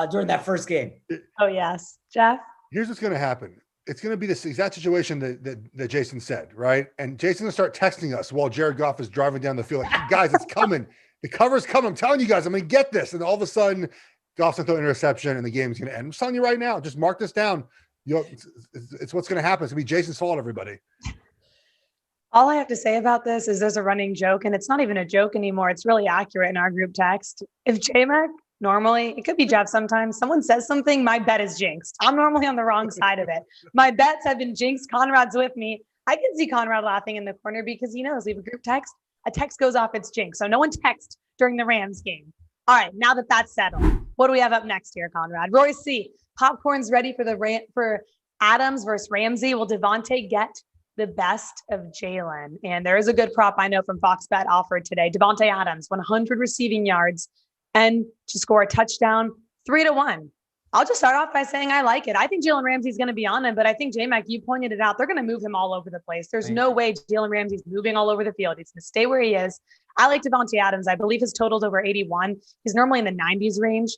during that first game. Oh, yes. Geoff? Here's what's going to happen. it's going to be this exact situation that Jason said, right? And Jason's going to start texting us while Jared Goff is driving down the field. Like, guys, it's coming. The cover's coming. I'm telling you guys, I'm going to get this. And all of a sudden, Goff's going to throw an interception and the game's going to end. I'm telling you right now, just mark this down. It's what's going to happen. It's going to be Jason's fault, everybody. All I have to say about this is there's a running joke, and it's not even a joke anymore. It's really accurate in our group text. If J-Mac normally, it could be Geoff sometimes, someone says something, my bet is jinxed. I'm normally on the wrong side of it. My bets have been jinxed. Conrad's with me. I can see Conrad laughing in the corner because he knows we have a group text. A text goes off, it's jinxed. So no one text during the Rams game. All right, now that that's settled, what do we have up next here, Conrad? Roy C. Popcorn's ready for Adams versus Ramsey. Will Davante get the best of Jalen? And there is a good prop I know from Fox Bet offered today. Davante Adams, 100 receiving yards and to score a touchdown, 3-1. I'll just start off by saying I like it. I think Jalen Ramsey's going to be on him, but I think J-Mac, you pointed it out. They're going to move him all over the place. There's no way Jalen Ramsey's moving all over the field. He's going to stay where he is. I like Davante Adams. I believe his total's over 81. He's normally in the 90s range.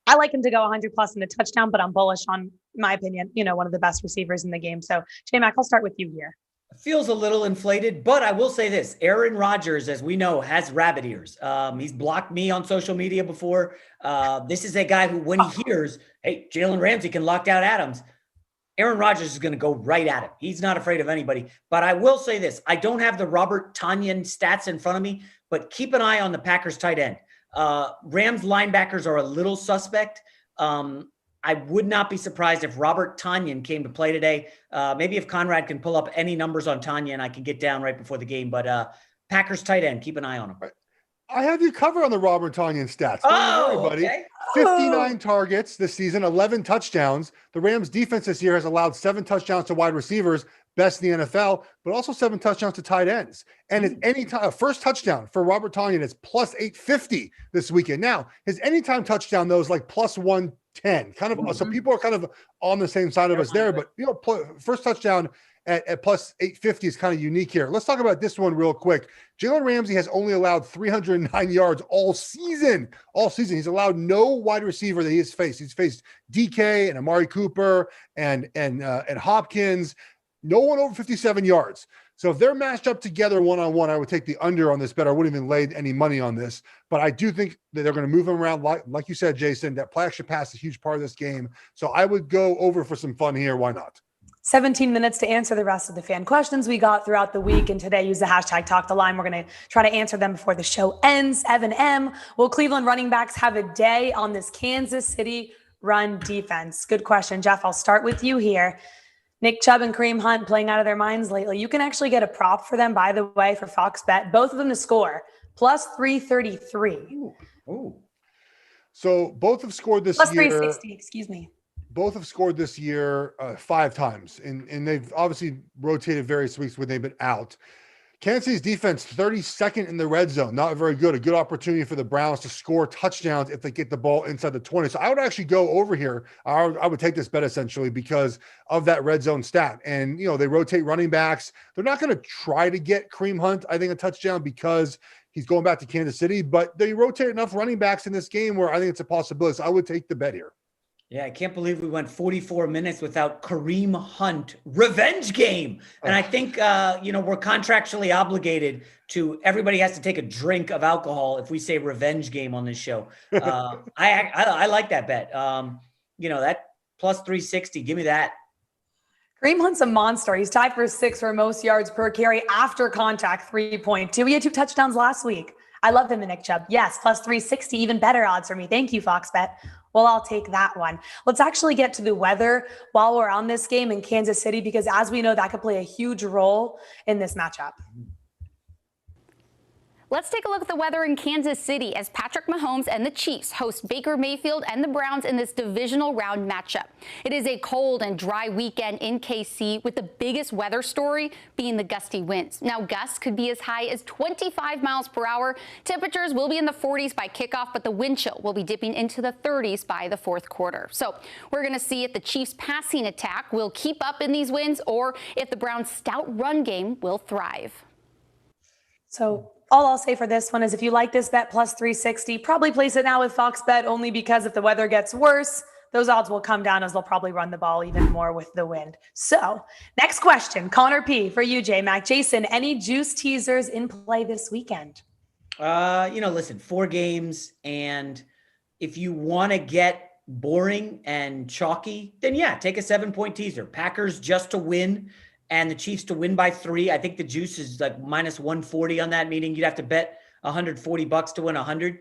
I like him to go 100 plus in a touchdown, but I'm bullish on, in my opinion, one of the best receivers in the game. So J-Mac, I'll start with you here. Feels a little inflated, but I will say this. Aaron Rodgers, as we know, has rabbit ears. He's blocked me on social media before. This is a guy who, when he hears, hey, Jalen Ramsey can lock down Adams, Aaron Rodgers is going to go right at him. He's not afraid of anybody. But I will say this. I don't have the Robert Tonyan stats in front of me, but keep an eye on the Packers tight end. Rams linebackers are a little suspect. I would not be surprised if Robert Tonyan came to play today. Maybe if Conrad can pull up any numbers on Tonyan, I can get down right before the game. But Packers tight end, keep an eye on him. I have you covered on the Robert Tonyan stats. Don't worry, buddy. Okay. 59 targets this season, 11 touchdowns. The Rams defense this year has allowed 7 touchdowns to wide receivers, best in the NFL, but also 7 touchdowns to tight ends. And his anytime first touchdown for Robert Tonyan is plus 850 this weekend. Now, his anytime touchdown, though, is like plus 110. Kind of, so people are kind of on the same side of us there. But first touchdown at plus 850 is kind of unique here. Let's talk about this one real quick. Jalen Ramsey has only allowed 309 yards all season. All season, he's allowed no wide receiver that he has faced. He's faced DK and Amari Cooper and Hopkins. No one over 57 yards. So if they're matched up together one-on-one, I would take the under on this bet. I wouldn't even lay any money on this. But I do think that they're going to move them around. Like you said, Jason, that play action pass is a huge part of this game. So I would go over for some fun here. Why not? 17 minutes to answer the rest of the fan questions we got throughout the week. And today, use the hashtag #TalkTheLine. We're going to try to answer them before the show ends. Evan M. Will Cleveland running backs have a day on this Kansas City run defense? Good question, Geoff. I'll start with you here. Nick Chubb and Kareem Hunt playing out of their minds lately. You can actually get a prop for them, by the way, for Fox Bet. Both of them to score, plus 333. Ooh. So both have scored this plus year. 360, excuse me. Both have scored this year 5 times, and they've obviously rotated various weeks when they've been out. Kansas City's defense, 32nd in the red zone. Not very good. A good opportunity for the Browns to score touchdowns if they get the ball inside the 20. So I would actually go over here. I would take this bet essentially because of that red zone stat. And, they rotate running backs. They're not going to try to get Kareem Hunt, I think, a touchdown because he's going back to Kansas City. But they rotate enough running backs in this game where I think it's a possibility. So I would take the bet here. Yeah, I can't believe we went 44 minutes without Kareem Hunt revenge game. And I think, we're contractually obligated to, everybody has to take a drink of alcohol if we say revenge game on this show. I like that bet. That plus 360, give me that. Kareem Hunt's a monster. He's tied for 6th for most yards per carry after contact, 3.2. He had 2 touchdowns last week. I love him and Nick Chubb. Yes, plus 360, even better odds for me. Thank you, Fox Bet. Well, I'll take that one. Let's actually get to the weather while we're on this game in Kansas City, because as we know, that could play a huge role in this matchup. Let's take a look at the weather in Kansas City as Patrick Mahomes and the Chiefs host Baker Mayfield and the Browns in this divisional round matchup. It is a cold and dry weekend in KC, with the biggest weather story being the gusty winds. Now, gusts could be as high as 25 miles per hour. Temperatures will be in the 40s by kickoff, but the wind chill will be dipping into the 30s by the fourth quarter. So we're going to see if the Chiefs' passing attack will keep up in these winds or if the Browns' stout run game will thrive. So all I'll say for this one is if you like this bet plus 360, probably place it now with Fox Bet, only because if the weather gets worse, those odds will come down as they'll probably run the ball even more with the wind. So next question, Connor P for you, J-Mac. Jason, any juice teasers in play this weekend? Listen, 4 games. And if you want to get boring and chalky, then yeah, take a 7-point teaser. Packers just to win and the Chiefs to win by 3. I think the juice is like minus 140 on that, meaning you'd have to bet $140 to win 100.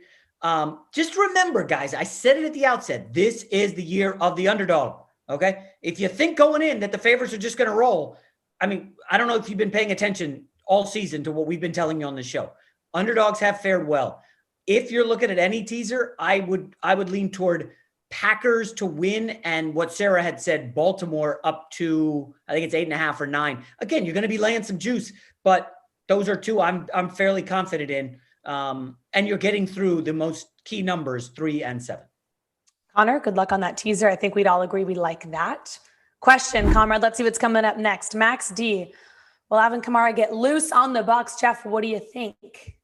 Just remember, guys, I said it at the outset, this is the year of the underdog. Okay. If you think going in that the favorites are just going to roll, I mean, I don't know if you've been paying attention all season to what we've been telling you on this show. Underdogs have fared well. If you're looking at any teaser, I would lean toward Packers to win, and what Sarah had said, Baltimore up to, I think it's 8.5 or 9. Again, you're going to be laying some juice, but those are 2 I'm fairly confident in. And you're getting through the most key numbers, 3 and 7. Connor, good luck on that teaser. I think we'd all agree we like that. Question, comrade. Let's see what's coming up next. Max D. Will Alvin Kamara get loose on the Bucs? Geoff, what do you think?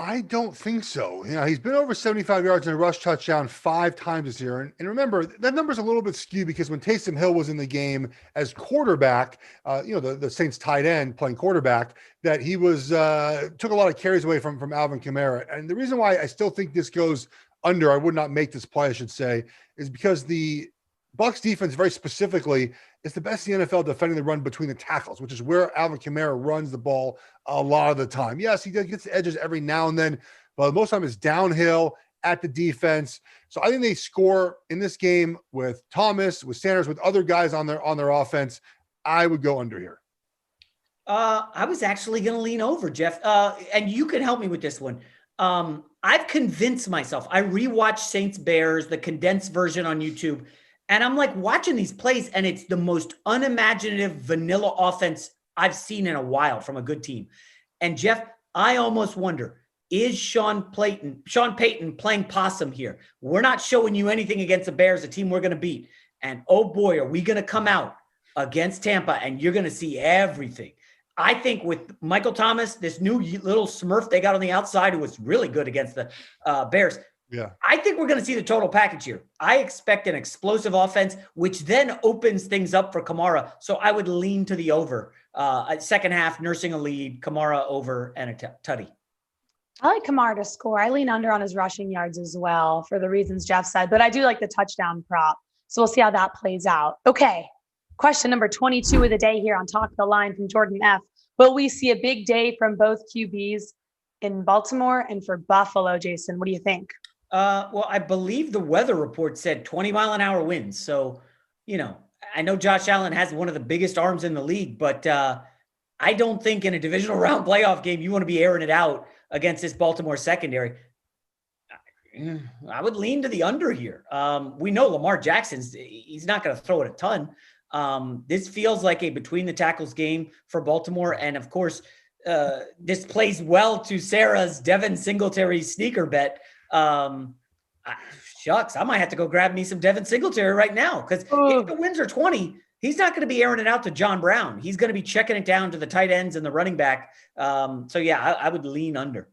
I don't think so. He's been over 75 yards in a rush touchdown 5 times this year. And remember, that number's a little bit skewed because when Taysom Hill was in the game as quarterback, the Saints tight end playing quarterback, that he was took a lot of carries away from Alvin Kamara. And the reason why I still think this goes under, I would not make this play, I should say, is because the Bucs defense very specifically is the best in the NFL defending the run between the tackles, which is where Alvin Kamara runs the ball a lot of the time. Yes, he gets the edges every now and then, but most of the time it's downhill at the defense. So I think they score in this game with Thomas, with Sanders, with other guys on their offense. I would go under here. I was actually going to lean over, Geoff, and you can help me with this one. I've convinced myself. I rewatched Saints Bears, the condensed version on YouTube, and I'm like watching these plays, and it's the most unimaginative vanilla offense I've seen in a while from a good team. And Geoff, I almost wonder, is Sean Payton playing possum here? We're not showing you anything against the Bears, a team we're going to beat. And oh boy, are we going to come out against Tampa and you're going to see everything. I think with Michael Thomas, this new little Smurf they got on the outside who was really good against the Bears. Yeah, I think we're going to see the total package here. I expect an explosive offense, which then opens things up for Kamara. So I would lean to the over. Second half, nursing a lead, Kamara over and a tutty. I like Kamara to score. I lean under on his rushing yards as well for the reasons Geoff said, but I do like the touchdown prop. So we'll see how that plays out. Okay. Question number 22 of the day here on Talk the Line from Jordan F. Will we see a big day from both QBs in Baltimore and for Buffalo, Jason? What do you think? Well, I believe the weather report said 20-mile-an-hour winds. So, I know Josh Allen has one of the biggest arms in the league, but I don't think in a divisional round playoff game you want to be airing it out against this Baltimore secondary. I would lean to the under here. We know Lamar Jackson's he's not going to throw it a ton. This feels like a between the tackles game for Baltimore. And of course, this plays well to Sarah's Devin Singletary sneaker bet. Shucks, I might have to go grab me some Devin Singletary right now. Cause if the wins are 20, he's not going to be airing it out to John Brown. He's going to be checking it down to the tight ends and the running back. So yeah, I would lean under.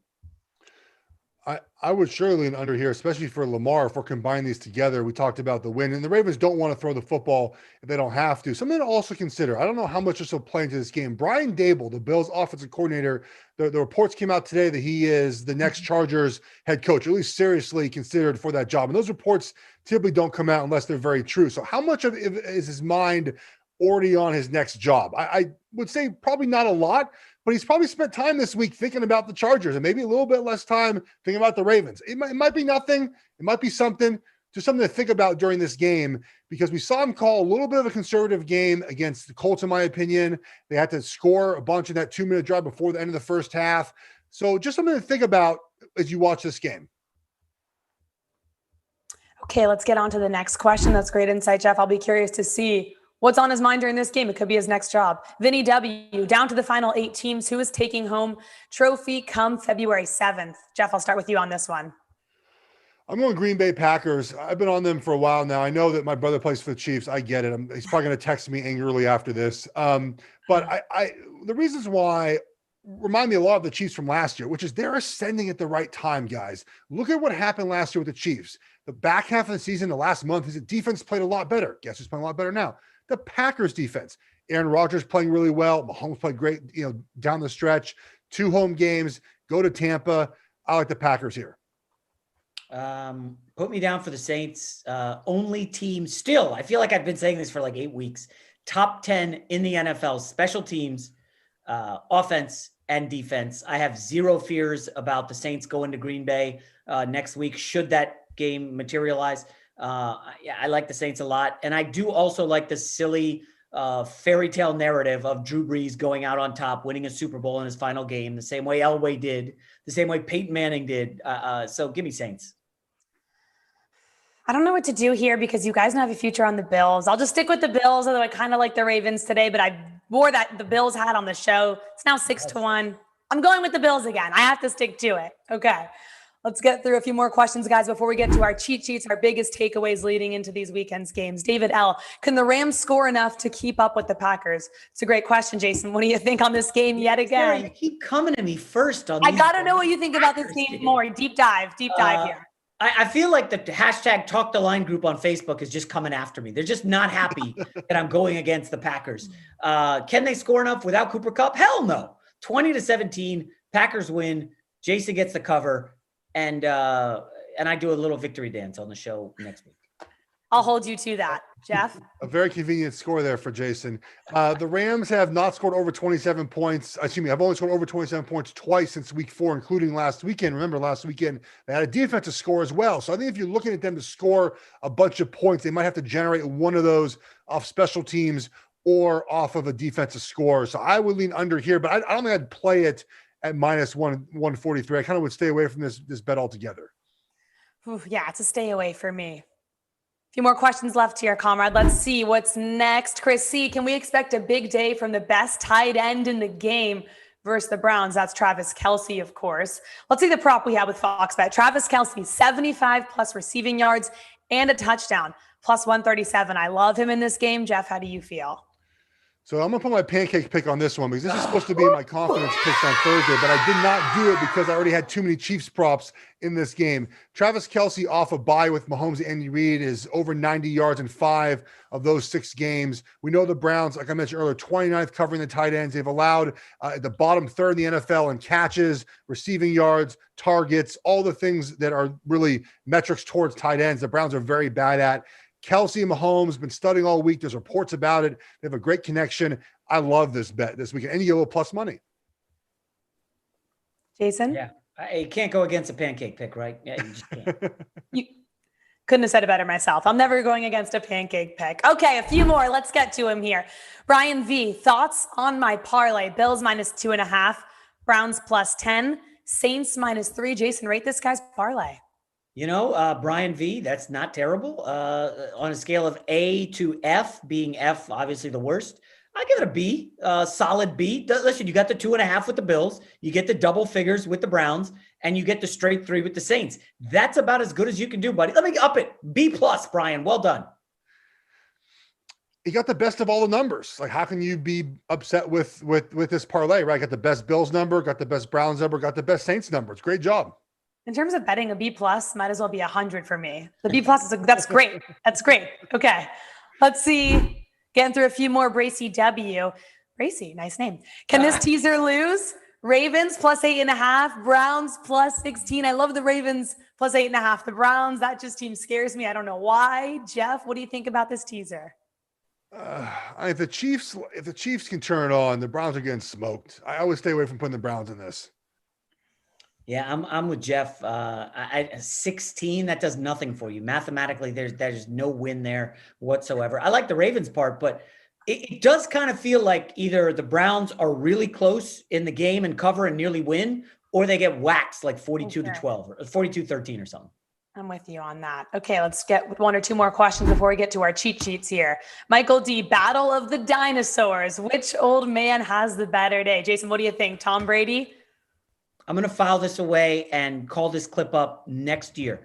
I would surely lean under here, especially for Lamar. If we're combining these together, we talked about the win, and the Ravens don't want to throw the football if they don't have to. Something to also consider. I don't know how much this will play into this game. Brian Dable, the Bills' offensive coordinator, the reports came out today that he is the next Chargers head coach, at least seriously considered for that job. And those reports typically don't come out unless they're very true. So how much of it is his mind already on his next job? I would say probably not a lot. But he's probably spent time this week thinking about the Chargers and maybe a little bit less time thinking about the Ravens. It might be nothing. It might be something, just something to think about during this game, because we saw him call a little bit of a conservative game against the Colts, in my opinion. They had to score a bunch in that 2-minute drive before the end of the first half. So just something to think about as you watch this game. Okay, let's get on to the next question. That's great insight, Geoff. I'll be curious to see what's on his mind during this game. It could be his next job. Vinny W, down to the final 8 teams. Who is taking home trophy come February 7th? Geoff, I'll start with you on this one. I'm going Green Bay Packers. I've been on them for a while now. I know that my brother plays for the Chiefs. I get it. He's probably going to text me angrily after this. But the reasons why remind me a lot of the Chiefs from last year, which is they're ascending at the right time, guys. Look at what happened last year with the Chiefs. The back half of the season, the last month, his defense played a lot better. Guess who's playing a lot better now? The Packers defense. Aaron Rodgers playing really well. Mahomes played great, down the stretch. 2 home games. Go to Tampa. I like the Packers here. Put me down for the Saints. Only team still. I feel like I've been saying this for like 8 weeks. Top 10 in the NFL, special teams, offense and defense. I have zero fears about the Saints going to Green Bay next week, should that game materialize. I like the Saints a lot. And I do also like the silly fairy tale narrative of Drew Brees going out on top, winning a Super Bowl in his final game, the same way Elway did, the same way Peyton Manning did. So give me Saints. I don't know what to do here because you guys don't have a future on the Bills. I'll just stick with the Bills, although I kind of like the Ravens today, but I wore the Bills hat on the show. It's now 6-1. I'm going with the Bills again. I have to stick to it. Okay. Let's get through a few more questions, guys, before we get to our cheat sheets, our biggest takeaways leading into these weekend's games. David L., can the Rams score enough to keep up with the Packers? It's a great question, Jason. What do you think on this game yet again? Sarah, you keep coming to me first on I got to know what you think about this game more. Deep dive here. I feel like the hashtag Talk the Line group on Facebook is just coming after me. They're just not happy that I'm going against the Packers. Can they score enough without Cooper Kupp? Hell no. 20-17, Packers win. Jason gets the cover. And I do a little victory dance on the show next week. I'll hold you to that. Geoff? A very convenient score there for Jason. The Rams have not scored over 27 points. Excuse me, I've only scored over 27 points twice since week 4, including last weekend. Remember, last weekend, they had a defensive score as well. So I think if you're looking at them to score a bunch of points, they might have to generate one of those off special teams or off of a defensive score. So I would lean under here, but I don't think I'd play it at -143. I kind of would stay away from this bet altogether. Ooh, yeah, it's a stay away for me. A few more questions left here, comrade. Let's see what's next. Chris C., can we expect a big day from the best tight end in the game versus the Browns? That's Travis Kelce, of course. Let's see the prop we have with Fox Bet. Travis Kelce, 75 plus receiving yards and a touchdown, plus 137. I love him in this game. Geoff, how do you feel? So I'm going to put my pancake pick on this one because this is supposed to be my confidence picks on Thursday, but I did not do it because I already had too many Chiefs props in this game. Travis Kelce off a bye with Mahomes and Andy Reid is over 90 yards in 5 of those 6 games. We know the Browns, like I mentioned earlier, 29th covering the tight ends. They've allowed the bottom third in the NFL in catches, receiving yards, targets, all the things that are really metrics towards tight ends. The Browns are very bad at. Kelce and Mahomes been studying all week. There's reports about it. They have a great connection. I love this bet this weekend. And you get a little plus money. Jason? Yeah. You can't go against a pancake pick, right? Yeah, you just can't. You couldn't have said it better myself. I'm never going against a pancake pick. Okay, a few more. Let's get to him here. Brian V., thoughts on my parlay? Bills -2.5, Browns +10, Saints -3. Jason, rate this guy's parlay. Brian V., that's not terrible. On a scale of A to F, being F obviously the worst, I give it a B, solid B. Listen, you got the 2.5 with the Bills, you get the double figures with the Browns, and you get the straight 3 with the Saints. That's about as good as you can do, buddy. Let me up it. B+, Brian. Well done. You got the best of all the numbers. Like, how can you be upset with this parlay, right? Got the best Bills number, got the best Browns number, got the best Saints number. It's a great job. In terms of betting, a B+ might as well be 100 for me. The B+ that's great. That's great. Okay. Let's see. Getting through a few more. Bracy W. Bracy, nice name. Can this teaser lose? Ravens +8.5, Browns +16. I love the Ravens +8.5. The Browns, that just team scares me. I don't know why. Geoff, what do you think about this teaser? If the Chiefs can turn it on, the Browns are getting smoked. I always stay away from putting the Browns in this. Yeah, I'm with Geoff. 16, that does nothing for you. Mathematically, there's no win there whatsoever. I like the Ravens part, but it does kind of feel like either the Browns are really close in the game and cover and nearly win, or they get waxed like 42-12 or 42-13 or something. I'm with you on that. Okay, let's get with 1 or 2 more questions before we get to our cheat sheets here. Michael D., Battle of the Dinosaurs. Which old man has the better day? Jason, what do you think? Tom Brady? I'm going to file this away and call this clip up next year.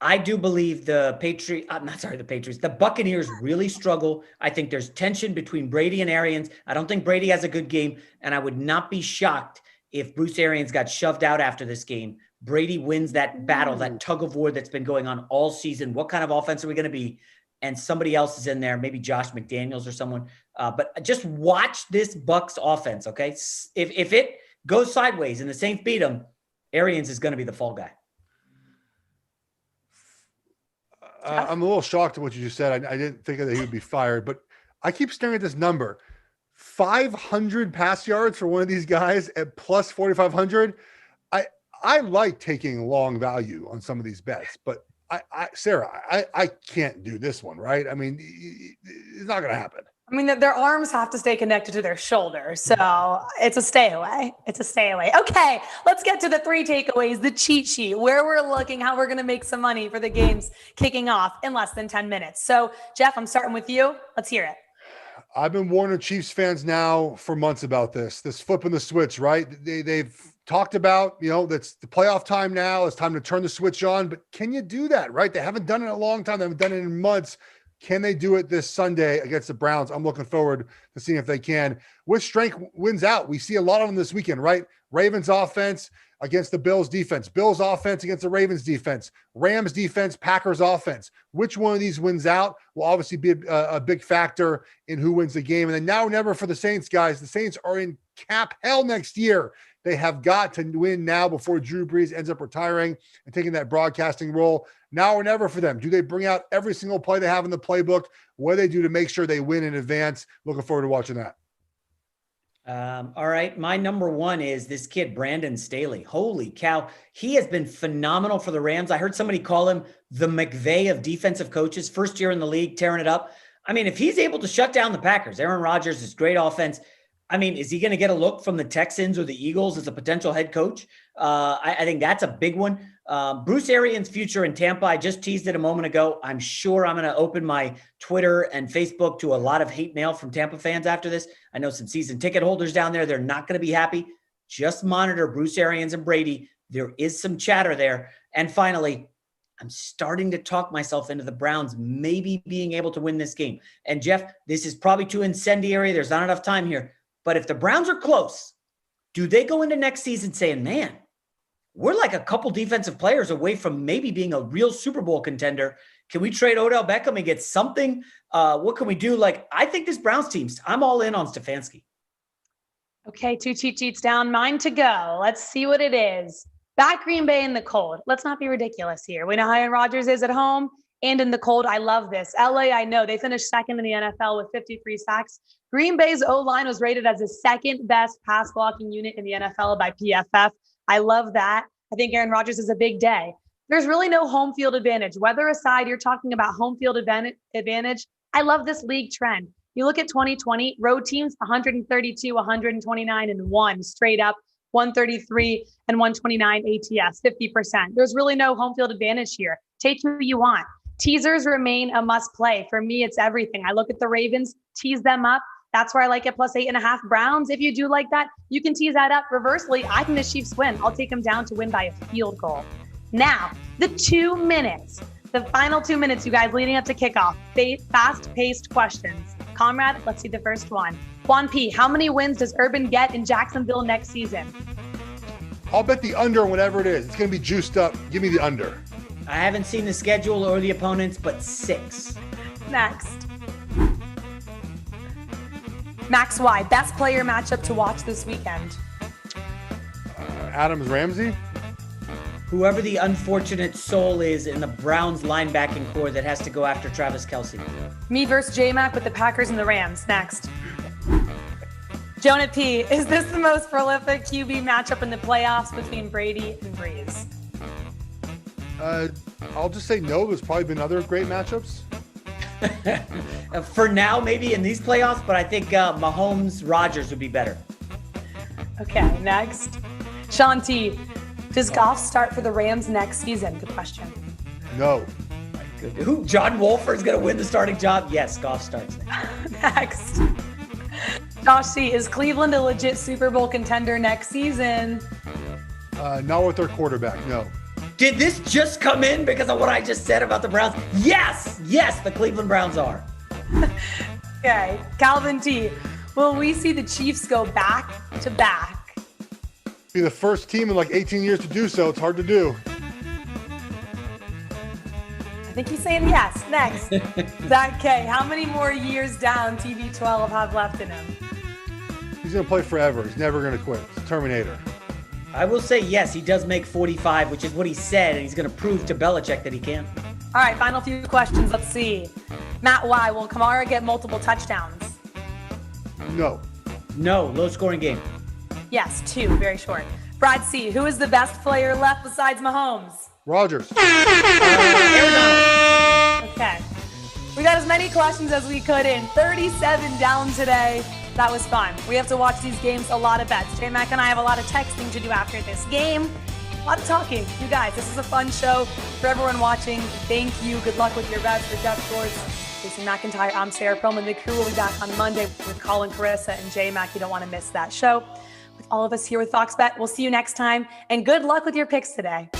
I do believe the the Buccaneers really struggle. I think there's tension between Brady and Arians. I don't think Brady has a good game, and I would not be shocked if Bruce Arians got shoved out after this game. Brady wins that battle, that tug of war that's been going on all season. What kind of offense are we going to be? And somebody else is in there, maybe Josh McDaniels or someone. But just watch this Bucs offense, okay? If it goes sideways and the Saints beat them, Arians is going to be the fall guy. I'm a little shocked at what you just said. I didn't think that he would be fired, but I keep staring at this number. 500 pass yards for one of these guys at plus 4,500. I like taking long value on some of these bets, but Sarah, I can't do this one, right? I mean, it's not going to happen. I mean, their arms have to stay connected to their shoulders. So it's a stay away. It's a stay away. Okay, let's get to the 3 takeaways, the cheat sheet, where we're looking, how we're going to make some money for the games kicking off in less than 10 minutes. So, Geoff, I'm starting with you. Let's hear it. I've been warning Chiefs fans now for months about this flipping the switch, right? They've talked about, that's the playoff time now. It's time to turn the switch on. But can you do that, right? They haven't done it in a long time. They haven't done it in months. Can they do it this Sunday against the Browns? I'm looking forward to seeing if they can. Which strength wins out? We see a lot of them this weekend, right? Ravens offense against the Bills defense. Bills offense against the Ravens defense. Rams defense, Packers offense. Which one of these wins out will obviously be a big factor in who wins the game. And then now or never for the Saints, guys. The Saints are in cap hell next year. They have got to win now before Drew Brees ends up retiring and taking that broadcasting role. Now or never for them. Do they bring out every single play they have in the playbook? What do they do to make sure they win in advance? Looking forward to watching that. All right. My number one is this kid, Brandon Staley. Holy cow. He has been phenomenal for the Rams. I heard somebody call him the McVay of defensive coaches. First year in the league, tearing it up. I mean, if he's able to shut down the Packers, Aaron Rodgers is great offense. I mean, is he going to get a look from the Texans or the Eagles as a potential head coach? I think that's a big one. Bruce Arians' future in Tampa, I just teased it a moment ago. I'm sure I'm going to open my Twitter and Facebook to a lot of hate mail from Tampa fans after this. I know some season ticket holders down there. They're not going to be happy. Just monitor Bruce Arians and Brady. There is some chatter there. And finally, I'm starting to talk myself into the Browns maybe being able to win this game. And Geoff, this is probably too incendiary. There's not enough time here. But if the Browns are close, do they go into next season saying, man, we're like a couple defensive players away from maybe being a real Super Bowl contender. Can we trade Odell Beckham and get something? What can we do? Like, I think this Browns team's, I'm all in on Stefanski. Okay, 2 cheat sheets down, mine to go. Let's see what it is. Back Green Bay in the cold. Let's not be ridiculous here. We know how Aaron Rodgers is at home and in the cold. I love this. LA, I know they finished second in the NFL with 53 sacks. Green Bay's O-line was rated as the second best pass blocking unit in the NFL by PFF. I love that. I think Aaron Rodgers is a big day. There's really no home field advantage. Weather aside, you're talking about home field advantage. I love this league trend. You look at 2020, road teams, 132, 129, and 1 straight up, 133 and 129 ATS, 50%. There's really no home field advantage here. Take who you want. Teasers remain a must play. For me, it's everything. I look at the Ravens, tease them up. That's where I like it, plus 8.5. Browns, if you do like that, you can tease that up. Reversely, I think the Chiefs win. I'll take them down to win by a field goal. Now, the 2 minutes, the final 2 minutes, you guys, leading up to kickoff. Fast-paced questions. Comrade, let's see the first one. Juan P., how many wins does Urban get in Jacksonville next season? I'll bet the under on whatever it is. It's going to be juiced up. Give me the under. I haven't seen the schedule or the opponents, but 6. Next. Max Y, best player matchup to watch this weekend. Adams Ramsey. Whoever the unfortunate soul is in the Browns linebacking core that has to go after Travis Kelce. Me versus J-Mac with the Packers and the Rams. Next. Jonah P, is this the most prolific QB matchup in the playoffs between Brady and Brees? I'll just say no. There's probably been other great matchups. For now, maybe in these playoffs, but I think Mahomes, Rodgers would be better. Okay, next. Sean T, does Goff start for the Rams next season? Good question. No. Who? John Wolford's going to win the starting job? Yes, Goff starts. Next. Josh C, is Cleveland a legit Super Bowl contender next season? Not with their quarterback, no. Did this just come in because of what I just said about the Browns? Yes, the Cleveland Browns are. Okay, Calvin T. Will we see the Chiefs go back to back? Be the first team in like 18 years to do so. It's hard to do. I think he's saying yes. Next, Zach K. How many more years down TB12 have left in him? He's going to play forever. He's never going to quit. It's Terminator. I will say yes, he does make 45, which is what he said, and he's going to prove to Belichick that he can. All right, final few questions. Let's see. Matt Y. Will Kamara get multiple touchdowns? No. No, low-scoring game. Yes, 2. Very short. Brad C. Who is the best player left besides Mahomes? Rodgers. Aaron Donald. Okay. We got as many questions as we could in. 37 down today. That was fun. We have to watch these games, a lot of bets. J-Mac and I have a lot of texting to do after this game. A lot of talking. You guys, this is a fun show for everyone watching. Thank you. Good luck with your bets. For Geoff, Schwartz, Jason McIntyre, I'm Sara Perlman. The crew will be back on Monday with Colin, Carissa, and J-Mac. You don't want to miss that show. With all of us here with Fox Bet, we'll see you next time. And good luck with your picks today.